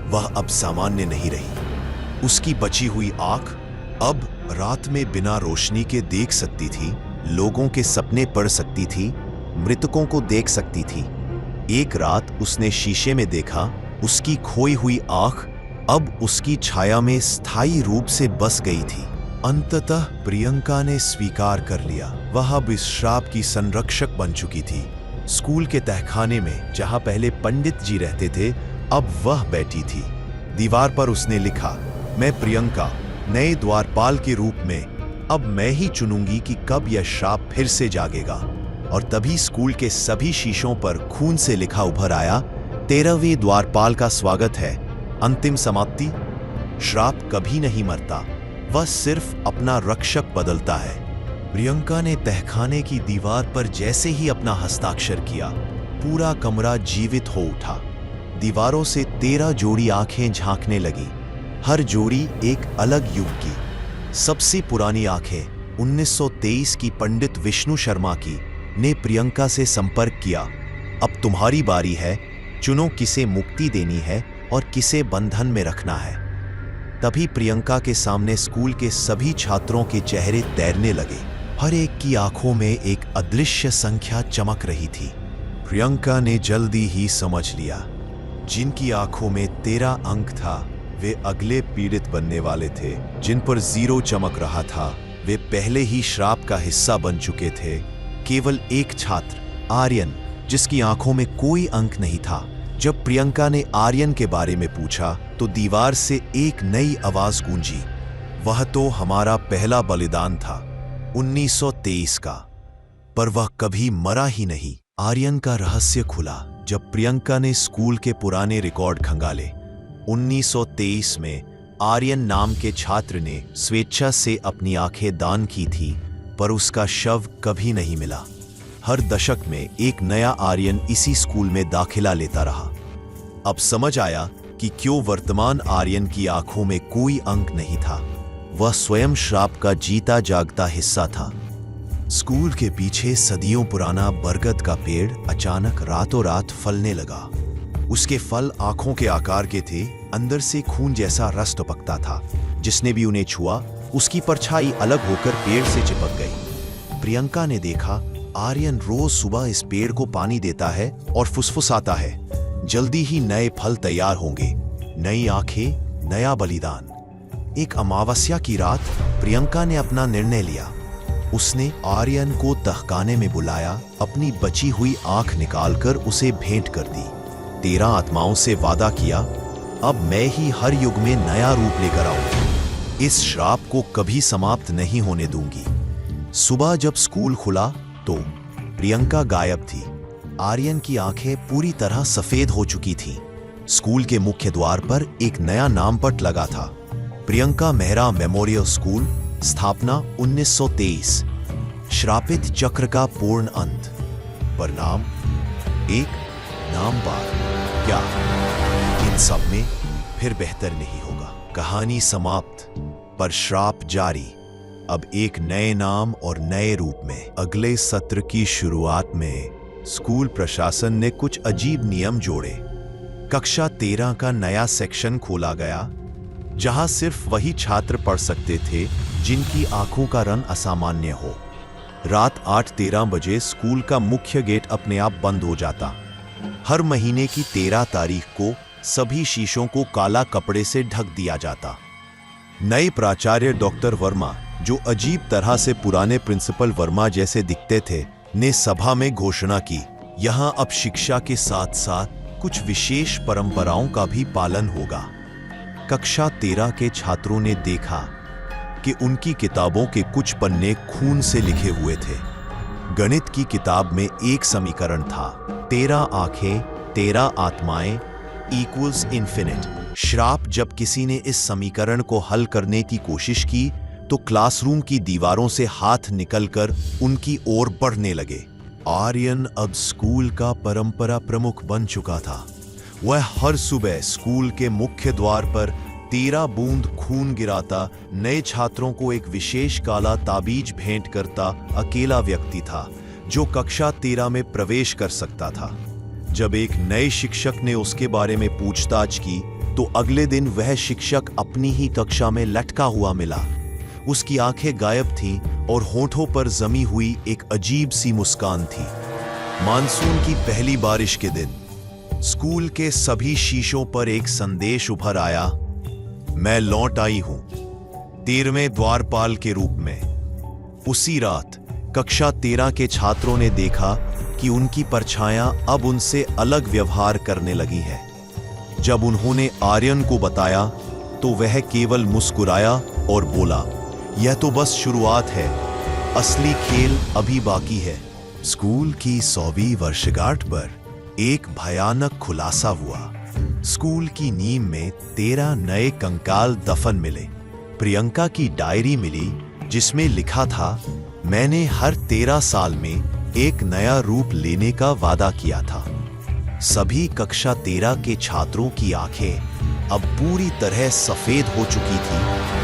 वह अब सामान्य नहीं रही। उसकी बची हुई आंख अब रात में बिना रोशनी के देख सकती थी, लोगों के सपने पढ़ सकती थी, मृतकों को देख सकती थी। एक रात उसने शीशे में देखा, उसकी खोई हुई आंख अब उसकी छाया में स्थायी रूप से बस गई थी। अंततः प्रियंका ने स्वीकार कर लिया, वह अब इस श्राप की संरक्षक बन चुकी थी। स्कूल के तहखाने में जहां पहले पंडित जी रहते थे, अब वह बैठी थी। दीवार पर उसने लिखा, मैं प्रियंका नए द्वारपाल के रूप में अब मैं ही चुनूंगी कि कब यह श्राप फिर से जागेगा। और तभी स्कूल के सभी शीशों पर खून से लिखा उभर आया, 13वें द्वारपाल का स्वागत है। अंतिम समाप्ति। श्राप कभी नहीं मरता, वह सिर्फ अपना रक्षक बदलता है। प्रियंका ने तहखाने की दीवार पर जैसे ही अपना हस्ताक्षर किया, पूरा कमरा जीवित हो उठा। दीवारों से 13 जोड़ी आंखें झांकने लगी, हर जोड़ी एक अलग युग की। सबसे पुरानी आंखें 1923 की पंडित विष्णु शर्मा की ने प्रियंका से संपर्क किया, अब तुम्हारी बारी है, चुनो किसे मुक्ति देनी है और किसे बंधन में रखना है। तभी प्रियंका के सामने स्कूल के सभी छात्रों के चेहरे तैरने लगे। हर एक की आंखों में एक अदृश्य संख्या चमक रही थी। प्रियंका ने जल्दी ही समझ लिया, जिनकी आंखों में 13 अंक था वे अगले पीड़ित बनने वाले थे। जिन पर 0 चमक रहा था वे पहले ही श्राप का हिस्सा बन चुके थे। केवल एक छात्र आर्यन, जिसकी आंखों में कोई अंक नहीं था। जब प्रियंका ने आर्यन के बारे में पूछा तो दीवार से एक नई आवाज गूंजी, वह तो हमारा पहला बलिदान था 1923 का, पर वह कभी मरा ही नहीं। आर्यन का रहस्य खुला जब प्रियंका ने स्कूल के पुराने रिकॉर्ड खंगाले। 1923 में आर्यन नाम के छात्र ने स्वेच्छा से अपनी आंखें दान की थी, पर उसका शव कभी नहीं मिला। हर दशक में एक नया आर्यन इसी स्कूल में दाखिला लेता रहा। अब समझ आया कि क्यों वर्तमान आर्यन की आंखों में कोई अंक नहीं था, वह स्वयं श्राप का जीता जागता हिस्सा था। स्कूल के पीछे सदियों पुराना बरगद का पेड़ अचानक रातों रात फलने लगा। उसके फल आंखों के आकार के थे, अंदर से खून जैसा रस टपकता था। जिसने भी उन्हें छुआ उसकी परछाई अलग होकर पेड़ से चिपक गई। प्रियंका ने देखा आर्यन रोज सुबह इस पेड़ को पानी देता है और फुसफुसाता है, जल्दी ही नए फल तैयार होंगे, नई आंखें, नया बलिदान। एक अमावस्या की रात प्रियंका ने अपना निर्णय लिया। उसने आर्यन को तहखाने में बुलाया, अपनी बची हुई आंख निकालकर उसे भेंट कर दी। 13 आत्माओं से वादा किया, अब मैं ही हर युग में नया रूप लेकर आऊंगी। इस श्राप को कभी समाप्त नहीं होने दूंगी। सुबह जब स्कूल खुला तो प्रियंका गायब थी। आर्यन की आंखें पूरी तरह सफेद हो चुकी थीं। स्कूल के मुख्य द्वार पर एक नया नामपट लगा था, प्रियंका मेहरा मेमोरियल स्कूल, स्थापना 1923। श्रापित चक्र का पूर्ण अंत। परिणाम एक, नाम बार क्या? इन सब में फिर बेहतर नहीं होगा। कहानी समाप्त, पर श्राप जारी, अब एक नए नाम और नए रूप में। अगले सत्र की शुरुआत में स्कूल प्रशासन ने कुछ अजीब नियम जोड़े। कक्षा 13 का नया सेक्शन खोला गया, जहां सिर्फ वही छात्र पढ़ सकते थे जिनकी आंखों का रंग असामान्य हो। रात 8:13 बजे स्कूल का मुख्य गेट अपने आप बंद हो जाता। हर महीने की 13 तारीख को सभी शीशों को काला कपड़े से ढक दिया जाता। नए प्राचार्य डॉक्टर वर्मा, जो अजीब तरह से पुराने प्रिंसिपल वर्मा जैसे दिखते थे, ने सभा में घोषणा की, यहां अब शिक्षा के साथ साथ कुछ विशेष परंपराओं का भी पालन होगा। कक्षा 13 के छात्रों ने देखा कि उनकी किताबों के कुछ पन्ने खून से लिखे हुए थे। गणित की किताब में एक समीकरण था, 13 आंखें 13 आत्माएं इक्वल्स इन्फिनिट। श्राप जब किसी ने इस समीकरण को हल करने की कोशिश की तो क्लासरूम की दीवारों से हाथ निकलकर उनकी ओर बढ़ने लगे। आर्यन अब स्कूल का परंपरा प्रमुख बन चुका था। वह हर सुबह स्कूल के मुख्य द्वार पर 13 बूंद खून गिराता, नए छात्रों को एक विशेष काला ताबीज भेंट करता अकेला व्यक्ति था जो कक्षा 13 में प्रवेश कर सकता था। जब एक नए शिक्षक ने उसके बारे में पूछताछ की तो अगले दिन वह शिक्षक अपनी ही कक्षा में लटका हुआ मिला। उसकी आंखें गायब थीं और होठों पर जमी हुई एक अजीब सी मुस्कान थी। मानसून की पहली बारिश के दिन स्कूल के सभी शीशों पर एक संदेश उभर आया, मैं लौट आई हूं 13वें द्वारपाल के रूप में। उसी रात कक्षा 13 के छात्रों ने देखा कि उनकी परछायां अब उनसे अलग व्यवहार करने लगी है। जब उन्होंने आर्यन को बताया तो वह केवल मुस्कुराया और बोला, यह तो बस शुरुआत है, असली खेल अभी बाकी है। स्कूल की 100वीं वर्षगांठ पर एक भयानक खुलासा हुआ। स्कूल की नींव में 13 नए कंकाल दफन मिले। प्रियंका की डायरी मिली जिसमें लिखा था, मैंने हर 13 साल में एक नया रूप लेने का वादा किया था। सभी कक्षा 13 के छात्रों की आंखें अब पूरी तरह सफेद हो चुकी थी।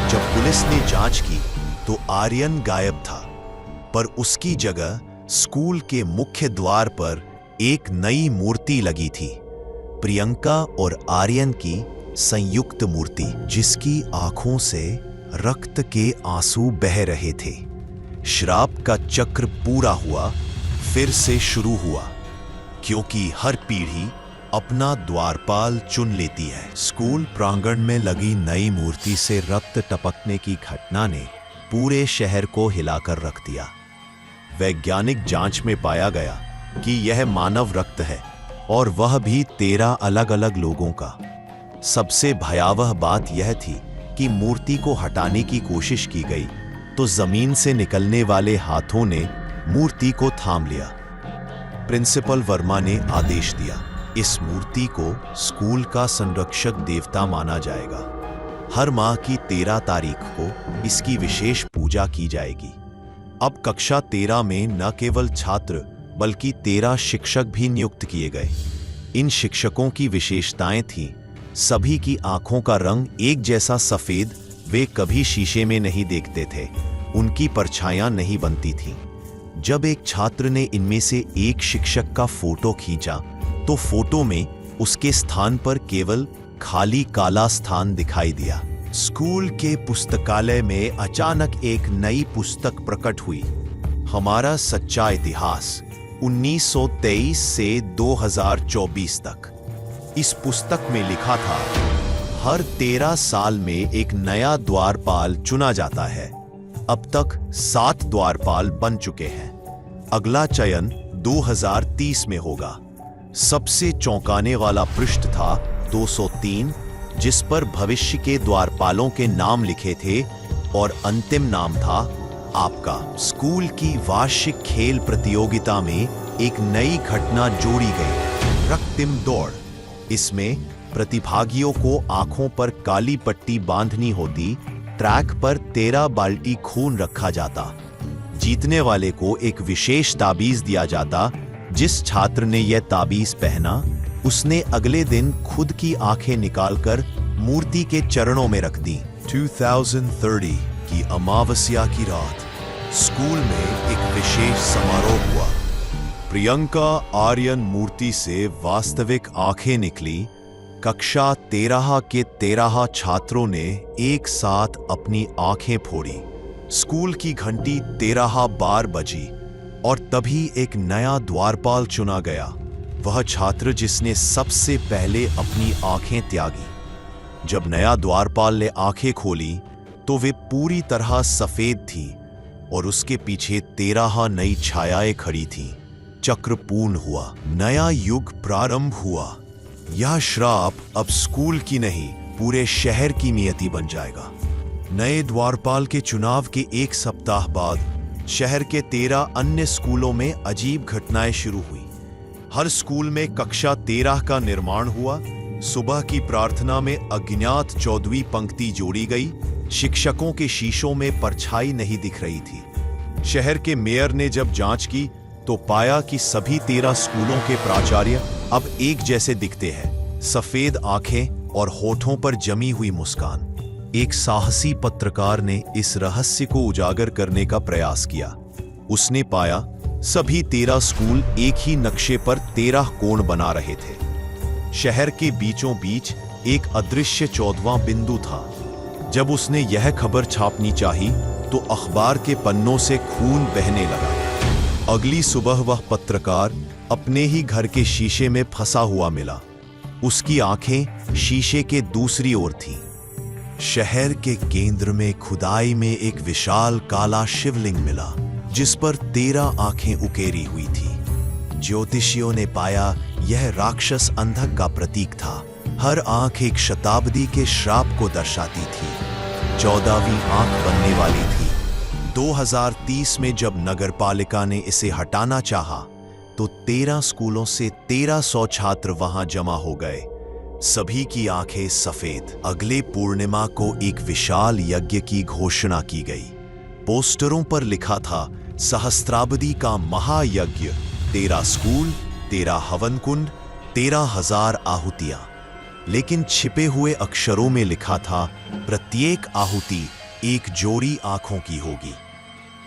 जब पुलिस ने जांच की तो आर्यन गायब था, पर उसकी जगह स्कूल के मुख्य द्वार पर एक नई मूर्ति लगी थी, प्रियंका और आर्यन की संयुक्त मूर्ति, जिसकी आंखों से रक्त के आंसू बह रहे थे। श्राप का चक्र पूरा हुआ, फिर से शुरू हुआ, क्योंकि हर पीढ़ी अपना द्वारपाल चुन लेती है। स्कूल प्रांगण में लगी नई मूर्ति से रक्त टपकने की घटना ने पूरे शहर को हिलाकर रख दिया। वैज्ञानिक जांच में पाया गया कि यह मानव रक्त है, और वह भी 13 अलग अलग लोगों का। सबसे भयावह बात यह थी कि मूर्ति को हटाने की कोशिश की गई तो जमीन से निकलने वाले हाथों ने मूर्ति को थाम लिया। प्रिंसिपल वर्मा ने आदेश दिया, इस मूर्ति को स्कूल का संरक्षक देवता माना जाएगा। हर माह की 13 तारीख को इसकी विशेष पूजा की जाएगी। अब कक्षा 13 में न केवल छात्र बल्कि 13 शिक्षक भी नियुक्त किए गए। इन शिक्षकों की विशेषताएं थीं, सभी की आंखों का रंग एक जैसा सफेद, वे कभी शीशे में नहीं देखते थे, उनकी परछायां नहीं बनती थीं, जब एक छात्र ने इनमें से एक शिक्षक का फोटो खींचा तो फोटो में उसके स्थान पर केवल खाली काला स्थान दिखाई दिया। स्कूल के पुस्तकालय में अचानक एक नई पुस्तक प्रकट हुई, हमारा सच्चा इतिहास 1923 से 2024 तक। इस पुस्तक में लिखा था, हर 13 साल में एक नया द्वारपाल चुना जाता है। अब तक 7 द्वारपाल बन चुके हैं। अगला चयन 2030 में होगा। सबसे चौंकाने वाला पृष्ठ था 203, जिस पर भविष्य के द्वारपालों के नाम लिखे थे और अंतिम नाम था आपका। स्कूल की वार्षिक खेल प्रतियोगिता में एक नई घटना जोड़ी गई, रक्तिम दौड़। इसमें प्रतिभागियों को आंखों पर काली पट्टी बांधनी होती, ट्रैक पर 13 बाल्टी खून रखा जाता। जीतने वाले को एक विशेष ताबीज दिया जाता। जिस छात्र ने यह ताबीज पहना, उसने अगले दिन खुद की आंखें निकालकर मूर्ति के चरणों में रख दी। 2030 की अमावस्या की रात स्कूल में एक विशेष समारोह हुआ। प्रियंका आर्यन मूर्ति से वास्तविक आंखें निकली। कक्षा 13 के 13 छात्रों ने एक साथ अपनी आंखें फोड़ी। स्कूल की घंटी 13 बार बजी और तभी एक नया द्वारपाल चुना गया, वह छात्र जिसने सबसे पहले अपनी आंखें त्यागी। जब नया द्वारपाल ने आंखें खोली तो वे पूरी तरह सफेद थी और उसके पीछे 13 नई छायाएं खड़ी थीं। चक्र पूर्ण हुआ, नया युग प्रारंभ हुआ। यह श्राप अब स्कूल की नहीं, पूरे शहर की नियति बन जाएगा। नए द्वारपाल के चुनाव के एक सप्ताह बाद शहर के 13 अन्य स्कूलों में अजीब घटनाएं शुरू हुई। हर स्कूल में कक्षा 13 का निर्माण हुआ। सुबह की प्रार्थना में अज्ञात 14वीं पंक्ति जोड़ी गई। शिक्षकों के शीशों में परछाई नहीं दिख रही थी। शहर के मेयर ने जब जांच की तो पाया कि सभी 13 स्कूलों के प्राचार्य अब एक जैसे दिखते हैं, सफेद आंखें और होठों पर जमी हुई मुस्कान। एक साहसी पत्रकार ने इस रहस्य को उजागर करने का प्रयास किया। उसने पाया सभी 13 स्कूल एक ही नक्शे पर 13 कोण बना रहे थे। शहर के बीचों बीच एक अदृश्य 14वां बिंदु था। जब उसने यह खबर छापनी चाही तो अखबार के पन्नों से खून बहने लगा। अगली सुबह वह पत्रकार अपने ही घर के शीशे में फंसा हुआ मिला। उसकी आंखें शीशे के दूसरी ओर थीं। शहर के केंद्र में खुदाई में एक विशाल काला शिवलिंग मिला, जिस पर 13 आंखें उकेरी हुई थी। ज्योतिषियों ने पाया यह राक्षस अंधक का प्रतीक था। हर आंख एक शताब्दी के श्राप को दर्शाती थी। 14वीं आंख बनने वाली थी। 2030 में जब नगरपालिका ने इसे हटाना चाहा तो 13 स्कूलों से 1300 छात्र वहां जमा हो गए। सभी की आंखें सफेद। अगले पूर्णिमा को एक विशाल यज्ञ की घोषणा की गई। पोस्टरों पर लिखा था, सहस्त्राब्दी का महायज्ञ, 13 स्कूल, 13 हवन कुंड, 13,000 आहुतियां। लेकिन छिपे हुए अक्षरों में लिखा था, प्रत्येक आहुति एक जोड़ी आंखों की होगी।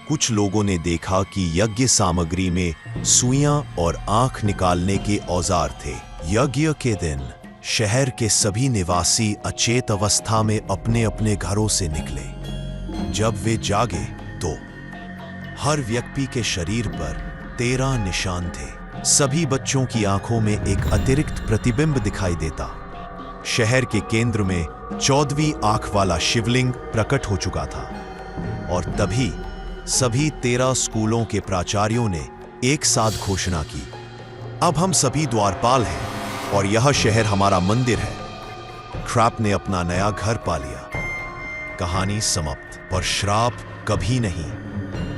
कुछ लोगों ने देखा कि यज्ञ सामग्री में सुइयां और आंख निकालने के औजार थे। यज्ञ के दिन शहर के सभी निवासी अचेत अवस्था में अपने अपने घरों से निकले। जब वे जागे तो हर व्यक्ति के शरीर पर 13 निशान थे। सभी बच्चों की आंखों में एक अतिरिक्त प्रतिबिंब दिखाई देता। शहर के केंद्र में 14वीं आंख वाला शिवलिंग प्रकट हो चुका था और तभी सभी 13 स्कूलों के प्राचार्यों ने एक साथ घोषणा की, अब हम सभी द्वारपाल हैं और यह शहर हमारा मंदिर है। ट्रैप ने अपना नया घर पा लिया। कहानी समाप्त। पर श्राप कभी नहीं।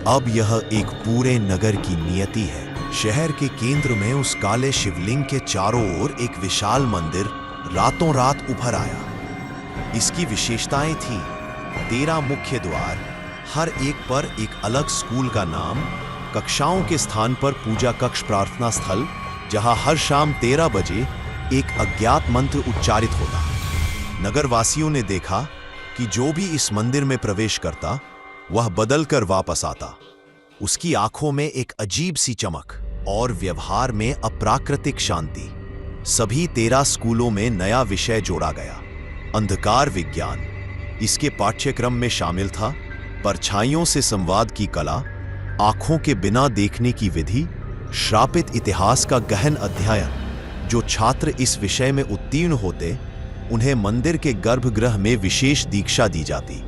अब यह एक पूरे नगर की नियति है। शहर के केंद्र में उस काले शिवलिंग के चारों ओर एक विशाल मंदिर रातों रात उभर आया। इसकी विशेषताएं थीं, 13 मुख्य द्वार, हर एक पर एक अलग स्कूल का नाम, कक्षाओं के स्थान पर पूजा कक्ष, प्रार्थना स्थल, जहां हर शाम 13 बजे एक अज्ञात मंत्र उच्चारित होता। नगरवासियों ने देखा कि जो भी इस मंदिर में प्रवेश करता वह बदल कर वापस आता। उसकी आंखों में एक अजीब सी चमक और व्यवहार में अप्राकृतिक शांति। सभी 13 स्कूलों में नया विषय जोड़ा गया, अंधकार विज्ञान। इसके पाठ्यक्रम में शामिल था परछाइयों से संवाद की कला, आंखों के बिना देखने की विधि, श्रापित इतिहास का गहन अध्ययन। जो छात्र इस विषय में उत्तीर्ण होते, उन्हें मंदिर के गर्भगृह में विशेष दीक्षा दी जाती।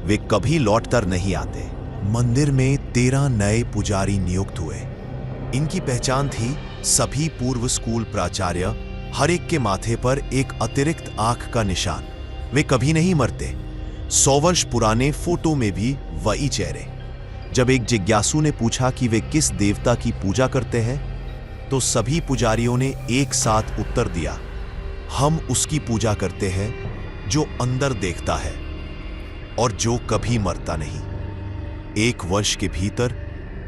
वे कभी लौटकर नहीं आते। मंदिर में 13 नए पुजारी नियुक्त हुए। इनकी पहचान थी सभी पूर्व स्कूल प्राचार्य, हर एक के माथे पर एक अतिरिक्त आंख का निशान। वे कभी नहीं मरते। 100 वर्ष पुराने फोटो में भी वही चेहरे। जब एक जिज्ञासु ने पूछा कि वे किस देवता की पूजा करते हैं, तो सभी पुजारियों ने एक साथ उत्तर दिया, हम उसकी पूजा करते हैं जो अंदर देखता है और जो कभी मरता नहीं। 1 वर्ष के भीतर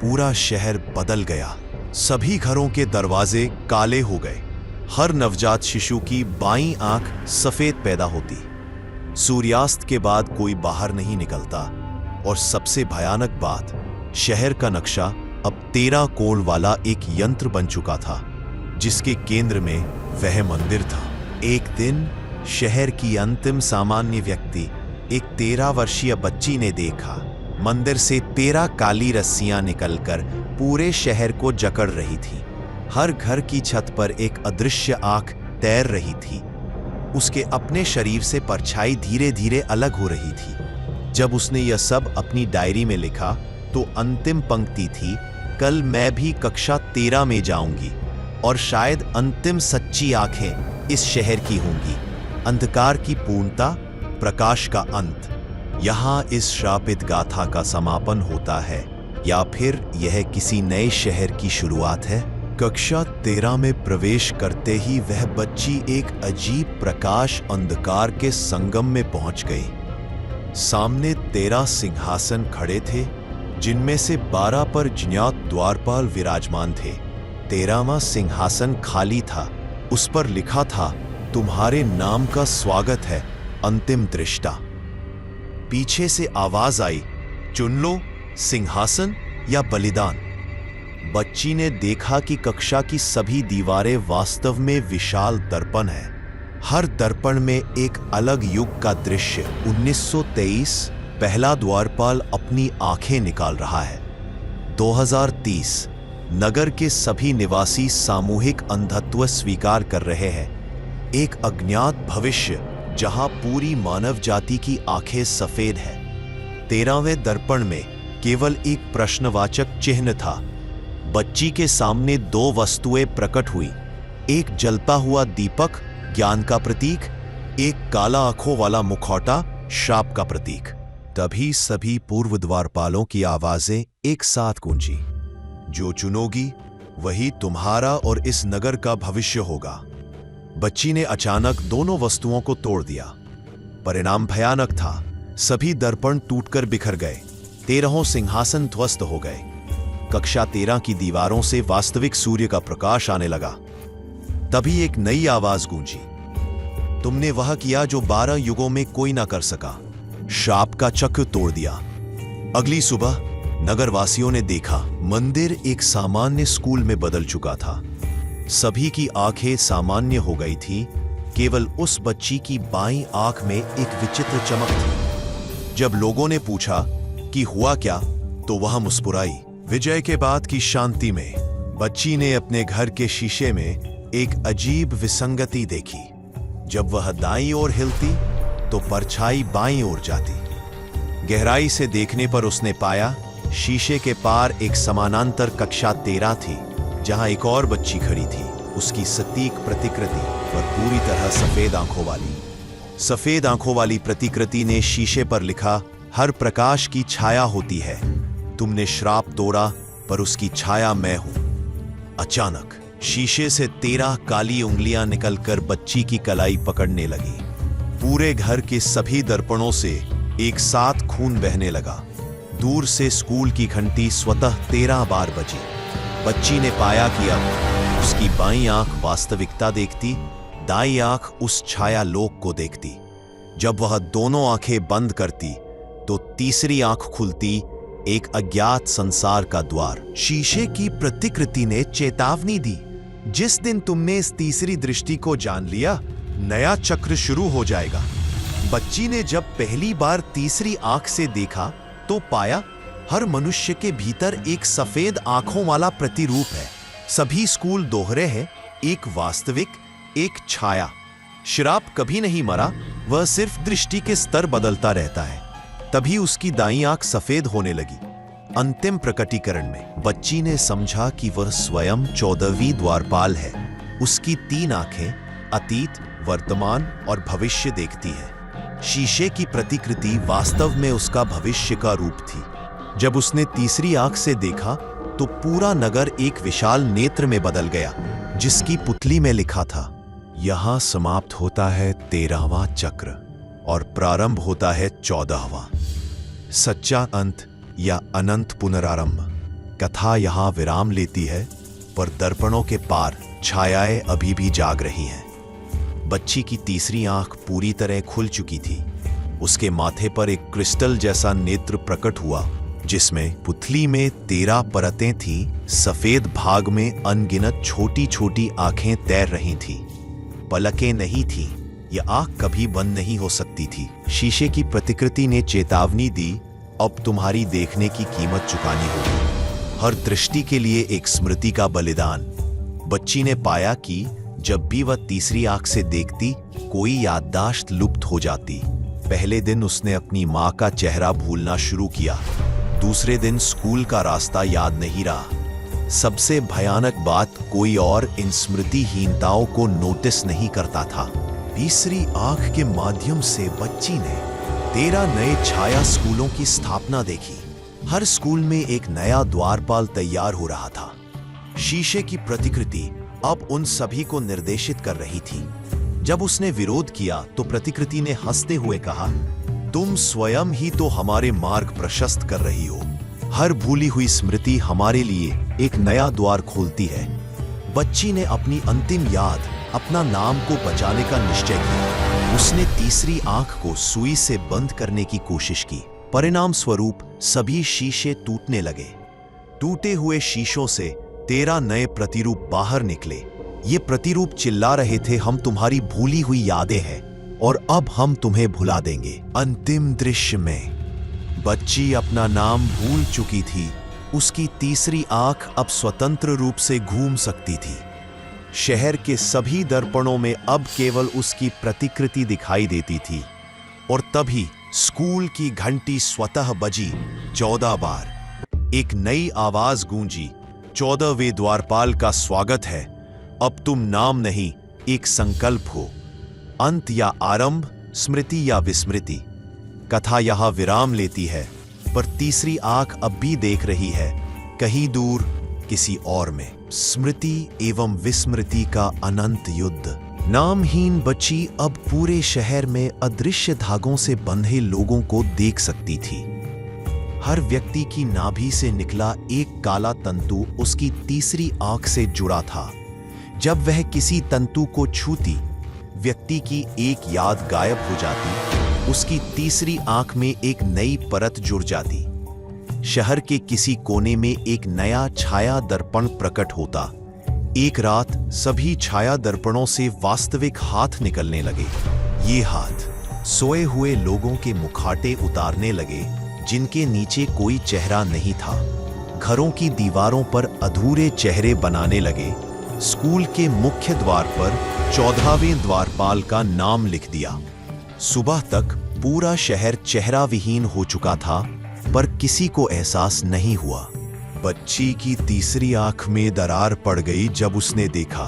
पूरा शहर बदल गया। सभी घरों के दरवाजे काले हो गए। हर नवजात शिशु की बाईं आंख सफेद पैदा होती। सूर्यास्त के बाद कोई बाहर नहीं निकलता। और सबसे भयानक बात, शहर का नक्शा अब 13 कोण वाला एक यंत्र बन चुका था, जिसके केंद्र में वह मंदिर था। एक दिन शहर की अंतिम सामान्य व्यक्ति, एक 13 वर्षीय बच्ची ने देखा, मंदिर से 13 काली रस्सियां निकलकर पूरे शहर को जकड़ रही थी। हर घर की छत पर एक अदृश्य आंख तैर रही थी। उसके अपने शरीर से परछाई धीरे धीरे अलग हो रही थी। जब उसने यह सब अपनी डायरी में लिखा, तो अंतिम पंक्ति थी, कल मैं भी कक्षा 13 में जाऊंगी और शायद अंतिम सच्ची आंखें इस शहर की होंगी। अंधकार की पूर्णता, प्रकाश का अंत। यहां इस श्रापित गाथा का समापन होता है, या फिर यह किसी नए शहर की शुरुआत है? कक्षा 13 में प्रवेश करते ही वह बच्ची एक अजीब प्रकाश अंधकार के संगम में पहुंच गई। सामने 13 सिंहासन खड़े थे, जिनमें से 12 पर ज्ञात द्वारपाल विराजमान थे। 13वां सिंहासन खाली था। उस पर लिखा था, तुम्हारे नाम का स्वागत है अंतिम दृष्टा। पीछे से आवाज आई, चुन लो सिंहासन या बलिदान। बच्ची ने देखा कि कक्षा की सभी दीवारें वास्तव में विशाल दर्पण है। हर दर्पण में एक अलग युग का दृश्य। 1923 पहला द्वारपाल अपनी आंखें निकाल रहा है। 2030 नगर के सभी निवासी सामूहिक अंधत्व स्वीकार कर रहे हैं। एक अज्ञात भविष्य जहां पूरी मानव जाति की आंखें सफेद है। 13वें दर्पण में केवल एक प्रश्नवाचक चिन्ह था। बच्ची के सामने 2 वस्तुएं प्रकट हुई, एक जलता हुआ दीपक ज्ञान का प्रतीक, एक काला आंखों वाला मुखौटा श्राप का प्रतीक। तभी सभी पूर्व द्वारपालों की आवाजें एक साथ गूंजी, जो चुनोगी वही तुम्हारा और इस नगर का भविष्य होगा। बच्ची ने अचानक दोनों वस्तुओं को तोड़ दिया। परिणाम भयानक था। सभी दर्पण टूटकर बिखर गए। 13 सिंहासन ध्वस्त हो गए। कक्षा 13 की दीवारों से वास्तविक सूर्य का प्रकाश आने लगा। तभी एक नई आवाज गूंजी, तुमने वह किया जो 12 युगों में कोई ना कर सका। श्राप का चक्र तोड़ दिया। अगली सुबह नगरवासियों ने देखा, मंदिर एक सामान्य स्कूल में बदल चुका था। सभी की आंखें सामान्य हो गई थी। केवल उस बच्ची की बाईं आंख में एक विचित्र चमक थी। जब लोगों ने पूछा कि हुआ क्या, तो वह मुस्कुराई। विजय के बाद की शांति में बच्ची ने अपने घर के शीशे में एक अजीब विसंगति देखी। जब वह दाईं ओर हिलती, तो परछाई बाईं ओर जाती। गहराई से देखने पर उसने पाया, शीशे के पार एक समानांतर कक्षा 13 थी, जहां एक और बच्ची खड़ी थी। उसकी सटीक प्रतिकृति, पर पूरी तरह सफेद आंखों वाली। सफेद आंखों वाली प्रतिकृति ने शीशे पर लिखा, हर प्रकाश की छाया होती है। तुमने श्राप तोड़ा, पर उसकी छाया मैं हूं। अचानक शीशे से 13 काली उंगलियां निकलकर बच्ची की कलाई पकड़ने लगी। पूरे घर के सभी दर्पणों से एक साथ खून बहने लगा। दूर से स्कूल की घंटी स्वतः 13 बार बजी। बच्ची ने पाया कि अब उसकी बाईं आंख वास्तविकता देखती, दाईं आंख उस छाया लोक को देखती। जब वह दोनों आंखें बंद करती, तो तीसरी आंख खुलती, एक अज्ञात संसार का द्वार। शीशे की प्रतिकृति ने चेतावनी दी, जिस दिन तुमने इस तीसरी दृष्टि को जान लिया, नया चक्र शुरू हो जाएगा। बच्ची ने जब पहली बार तीसरी आंख से देखा तो पाया हर मनुष्य के भीतर एक सफेद आंखों वाला प्रतिरूप है। सभी स्कूल दोहरे हैं, एक वास्तविक, एक छाया। श्राप कभी नहीं मरा, वह सिर्फ दृष्टि के स्तर बदलता रहता है। तभी उसकी दाईं आंख सफेद होने लगी। अंतिम प्रकटीकरण में बच्ची ने समझा कि वह स्वयं 14वीं द्वारपाल है। उसकी 3 आंखें अतीत, वर्तमान और भविष्य देखती है। शीशे की प्रतिकृति वास्तव में उसका भविष्य का रूप थी। जब उसने तीसरी आंख से देखा तो पूरा नगर एक विशाल नेत्र में बदल गया, जिसकी पुतली में लिखा था, यहां समाप्त होता है 13वां चक्र और प्रारंभ होता है 14वां। सच्चा अंत या अनंत पुनरारंभ। कथा यहां विराम लेती है, पर दर्पणों के पार छायाएं अभी भी जाग रही हैं। बच्ची की तीसरी आंख पूरी तरह खुल चुकी थी। उसके माथे पर एक क्रिस्टल जैसा नेत्र प्रकट हुआ, जिसमें पुतली में 13 परतें थीं। सफेद भाग में अनगिनत छोटी छोटी आंखें तैर रही थीं। पलकें नहीं थीं। यह आंख कभी बंद नहीं हो सकती थी। शीशे की प्रतिकृति ने चेतावनी दी, अब तुम्हारी देखने की कीमत चुकानी होगी। हर दृष्टि के लिए एक स्मृति का बलिदान। बच्ची ने पाया कि जब भी वह तीसरी आंख से देखती, कोई याददाश्त लुप्त हो जाती। पहले दिन उसने अपनी मां का चेहरा भूलना शुरू किया। दूसरे दिन स्कूल का रास्ता याद नहीं रहा। सबसे भयानक बात, कोई और इन स्मृतिहीनताओं को नोटिस नहीं करता था। तीसरी आंख के माध्यम से बच्ची ने 13 नए छाया स्कूलों की स्थापना देखी। हर स्कूल में एक नया द्वारपाल तैयार हो रहा था। शीशे की प्रतिकृति अब उन सभी को निर्देशित कर रही थी। जब उसने विरोध किया तो प्रतिकृति ने हंसते हुए कहा, तुम स्वयं ही तो हमारे मार्ग प्रशस्त कर रही हो। हर भूली हुई स्मृति हमारे लिए एक नया द्वार खोलती है। बच्ची ने अपनी अंतिम याद, अपना नाम को बचाने का निश्चय किया। उसने तीसरी आंख को सुई से बंद करने की कोशिश की। परिणाम स्वरूप सभी शीशे टूटने लगे। टूटे हुए शीशों से 13 नए प्रतिरूप बाहर निकले। ये प्रतिरूप चिल्ला रहे थे, हम तुम्हारी भूली हुई यादें हैं और अब हम तुम्हें भुला देंगे। अंतिम दृश्य में बच्ची अपना नाम भूल चुकी थी। उसकी तीसरी आंख अब स्वतंत्र रूप से घूम सकती थी। शहर के सभी दर्पणों में अब केवल उसकी प्रतिकृति दिखाई देती थी। और तभी स्कूल की घंटी स्वतः बजी 14 बार। एक नई आवाज गूंजी, 14वें द्वारपाल का स्वागत है। अब तुम नाम नहीं, एक संकल्प हो। अंत या आरंभ, स्मृति या विस्मृति। कथा यहां विराम लेती है, पर तीसरी आंख अब भी देख रही है, कहीं दूर किसी और में। स्मृति एवं विस्मृति का अनंत युद्ध। नामहीन बच्ची अब पूरे शहर में अदृश्य धागों से बंधे लोगों को देख सकती थी। हर व्यक्ति की नाभि से निकला एक काला तंतु उसकी तीसरी आंख से जुड़ा था। जब वह किसी तंतु को छूती, व्यक्ति की एक याद गायब हो जाती। उसकी तीसरी आंख में एक नई परत जुड़ जाती। शहर के किसी कोने में एक नया छाया दर्पण प्रकट होता। एक रात सभी छाया दर्पणों से वास्तविक हाथ निकलने लगे। ये हाथ सोए हुए लोगों के मुखाटे उतारने लगे, जिनके नीचे कोई चेहरा नहीं था। घरों की दीवारों पर अधूरे चेहरे बनाने लगे। स्कूल के मुख्य द्वार पर 14वें द्वारपाल का नाम लिख दिया। सुबह तक पूरा शहर चेहरा विहीन हो चुका था, पर किसी को एहसास नहीं हुआ। बच्ची की तीसरी आंख में दरार पड़ गई जब उसने देखा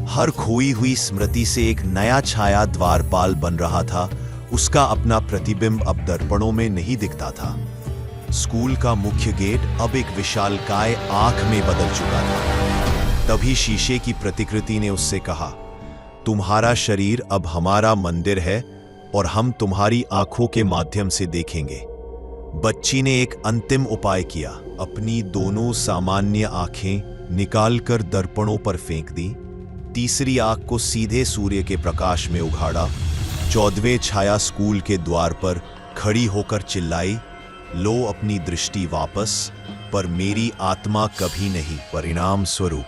हर खोई हुई स्मृति से एक नया छाया द्वारपाल बन रहा था। उसका अपना प्रतिबिंब अब दर्पणों में नहीं दिखता था। स्कूल का मुख्य गेट अब एक विशालकाय आंख में बदल चुका था। तभी शीशे की प्रतिकृति ने उससे कहा, तुम्हारा शरीर अब हमारा मंदिर है और हम तुम्हारी आंखों के माध्यम से देखेंगे। बच्ची ने एक अंतिम उपाय किया। अपनी दोनों सामान्य आंखें निकालकर दर्पणों पर फेंक दी। तीसरी आंख को सीधे सूर्य के प्रकाश में उघाड़ा। 14वें छाया स्कूल के द्वार पर खड़ी होकर चिल्लाई, लो अपनी दृष्टि वापस, पर मेरी आत्मा कभी नहीं। परिणाम स्वरूप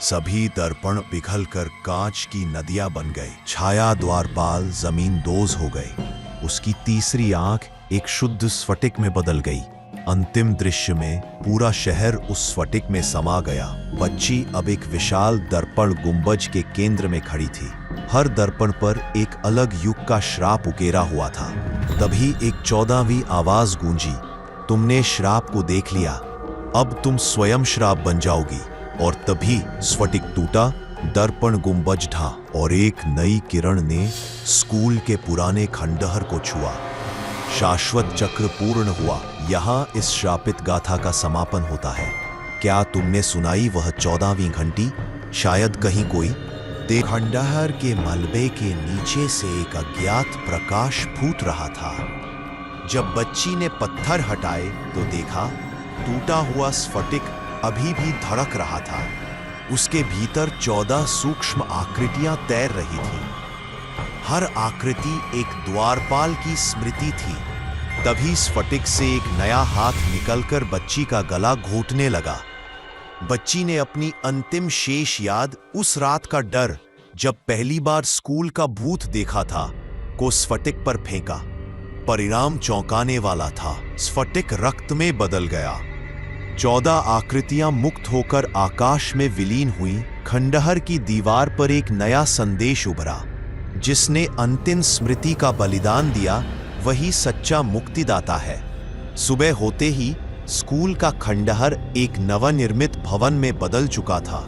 सभी दर्पण पिघलकर कांच की नदियां बन गई। छाया द्वारपाल जमीन दोज हो गई। उसकी तीसरी आंख एक शुद्ध स्फटिक में बदल गई। अंतिम दृश्य में पूरा शहर उस स्फटिक में समा गया। बच्ची अब एक विशाल दर्पण गुंबज के केंद्र में खड़ी थी। हर दर्पण पर एक अलग युग का श्राप उकेरा हुआ था। तभी एक 14वीं आवाज गूंजी, तुमने श्राप को देख लिया, अब तुम स्वयं श्राप बन जाओगी। और तभी स्फटिक टूटा, दर्पण गुंबज ढा और एक नई किरण ने स्कूल के पुराने खंडहर को छुआ। शाश्वत चक्र पूर्ण हुआ। यहाँ इस श्रापित गाथा का समापन होता है। क्या तुमने सुनाई वह 14वीं घंटी? शायद कहीं कोई खंडहर के मलबे के नीचे से एक अज्ञात प्रकाश फूट रहा था। जब बच्ची ने पत्थर हटाए तो देखा टूटा हुआ स्फटिक अभी भी धड़क रहा था। उसके भीतर 14 सूक्ष्म आकृतियां तैर रही थीं। हर आकृति एक द्वारपाल की स्मृति थी। तभी स्फटिक से एक नया हाथ निकलकर बच्ची का गला घोंटने लगा। बच्ची ने अपनी अंतिम शेष याद, उस रात का डर जब पहली बार स्कूल का भूत देखा था, को स्फटिक पर फेंका। परिणाम चौंकाने वाला था। स्फटिक रक्त में बदल गया। 14 आकृतियां मुक्त होकर आकाश में विलीन हुई। खंडहर की दीवार पर एक नया संदेश उभरा, जिसने अंतिम स्मृति का बलिदान दिया वही सच्चा मुक्तिदाता है। सुबह होते ही स्कूल का खंडहर एक नवनिर्मित भवन में बदल चुका था।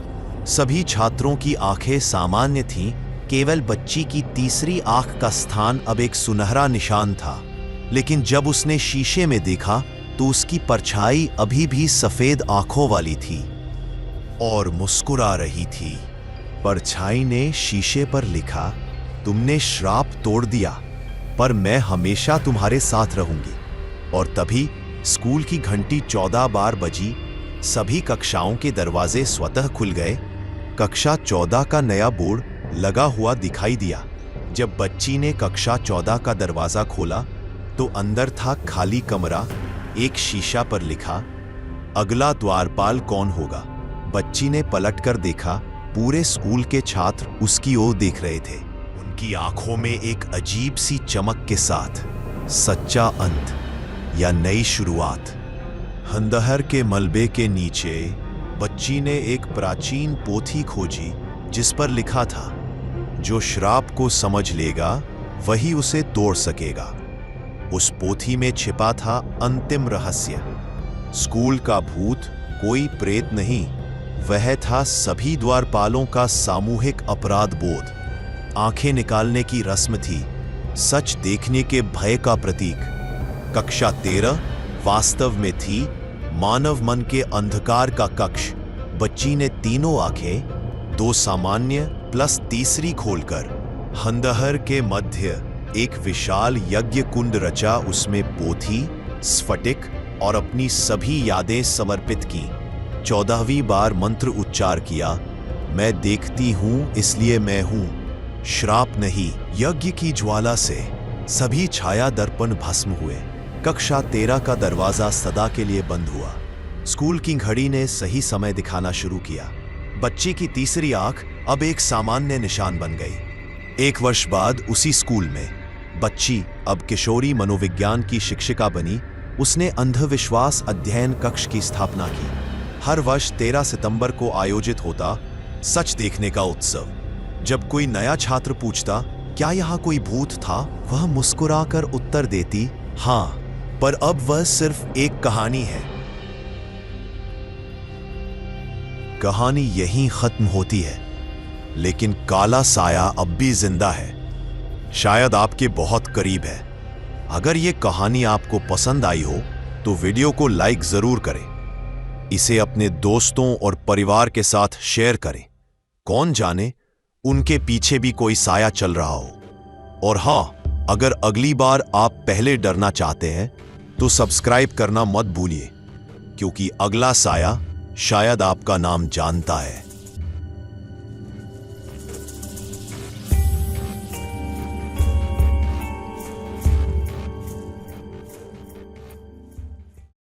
सभी छात्रों की आंखें सामान्य थीं, केवल बच्ची की तीसरी आंख का स्थान अब एक सुनहरा निशान था। लेकिन जब उसने शीशे में देखा तो उसकी परछाई अभी भी सफेद आंखों वाली थी और मुस्कुरा रही थी। परछाई ने शीशे पर लिखा, तुमने श्राप तोड़ दिया, पर मैं हमेशा तुम्हारे साथ रहूंगी। और तभी स्कूल की घंटी 14 बार बजी। सभी कक्षाओं के दरवाजे स्वतः खुल गए। कक्षा 14 का नया बोर्ड लगा हुआ दिखाई दिया। जब बच्ची ने कक्षा 14 का दरवाजा खोला तो अंदर था खाली कमरा। एक शीशा पर लिखा, अगला द्वारपाल कौन होगा। बच्ची ने पलटकर देखा, पूरे स्कूल के छात्र उसकी ओर देख रहे थे। उनकी आंखों में एक अजीब सी चमक के साथ सच्चा अंत या नई शुरुआत। खंडहर के मलबे के नीचे बच्ची ने एक प्राचीन पोथी खोजी जिस पर लिखा था, जो श्राप को समझ लेगा वही उसे तोड़ सकेगा। उस पोथी में छिपा था अंतिम रहस्य। स्कूल का भूत कोई प्रेत नहीं, वह था सभी द्वारपालों का सामूहिक अपराध बोध। आंखें निकालने की रस्म थी, सच देखने के भय का प्रतीक। कक्षा 13 वास्तव में थी मानव मन के अंधकार का कक्ष। बच्ची ने तीनों आंखें, 2 सामान्य प्लस तीसरी खोलकर खंडहर के मध्य एक विशाल यज्ञ कुंड रचा। उसमें पोथी, स्फटिक और अपनी सभी यादें समर्पित की। 14वीं बार मंत्र उच्चार किया, मैं देखती हूं इसलिए मैं हूं, श्राप नहीं। यज्ञ की ज्वाला से सभी छाया दर्पण भस्म हुए। कक्षा 13 का दरवाजा सदा के लिए बंद हुआ। स्कूल की घड़ी ने सही समय दिखाना शुरू किया। बच्ची की तीसरी आंख अब एक सामान्य निशान बन गई। 1 वर्ष बाद उसी स्कूल में बच्ची अब किशोरी मनोविज्ञान की शिक्षिका बनी। उसने अंधविश्वास अध्ययन कक्ष की स्थापना की। हर वर्ष 13 सितंबर को आयोजित होता सच देखने का उत्सव। जब कोई नया छात्र पूछता, क्या यहाँ कोई भूत था, वह मुस्कुराकर उत्तर देती, हाँ, पर अब वह सिर्फ एक कहानी है। कहानी यहीं खत्म होती है, लेकिन काला साया अब भी जिंदा है, शायद आपके बहुत करीब है। अगर यह कहानी आपको पसंद आई हो तो वीडियो को लाइक जरूर करें। इसे अपने दोस्तों और परिवार के साथ शेयर करें। कौन जाने उनके पीछे भी कोई साया चल रहा हो। और हाँ, अगर अगली बार आप पहले डरना चाहते हैं तो सब्सक्राइब करना मत भूलिए, क्योंकि अगला साया शायद आपका नाम जानता है।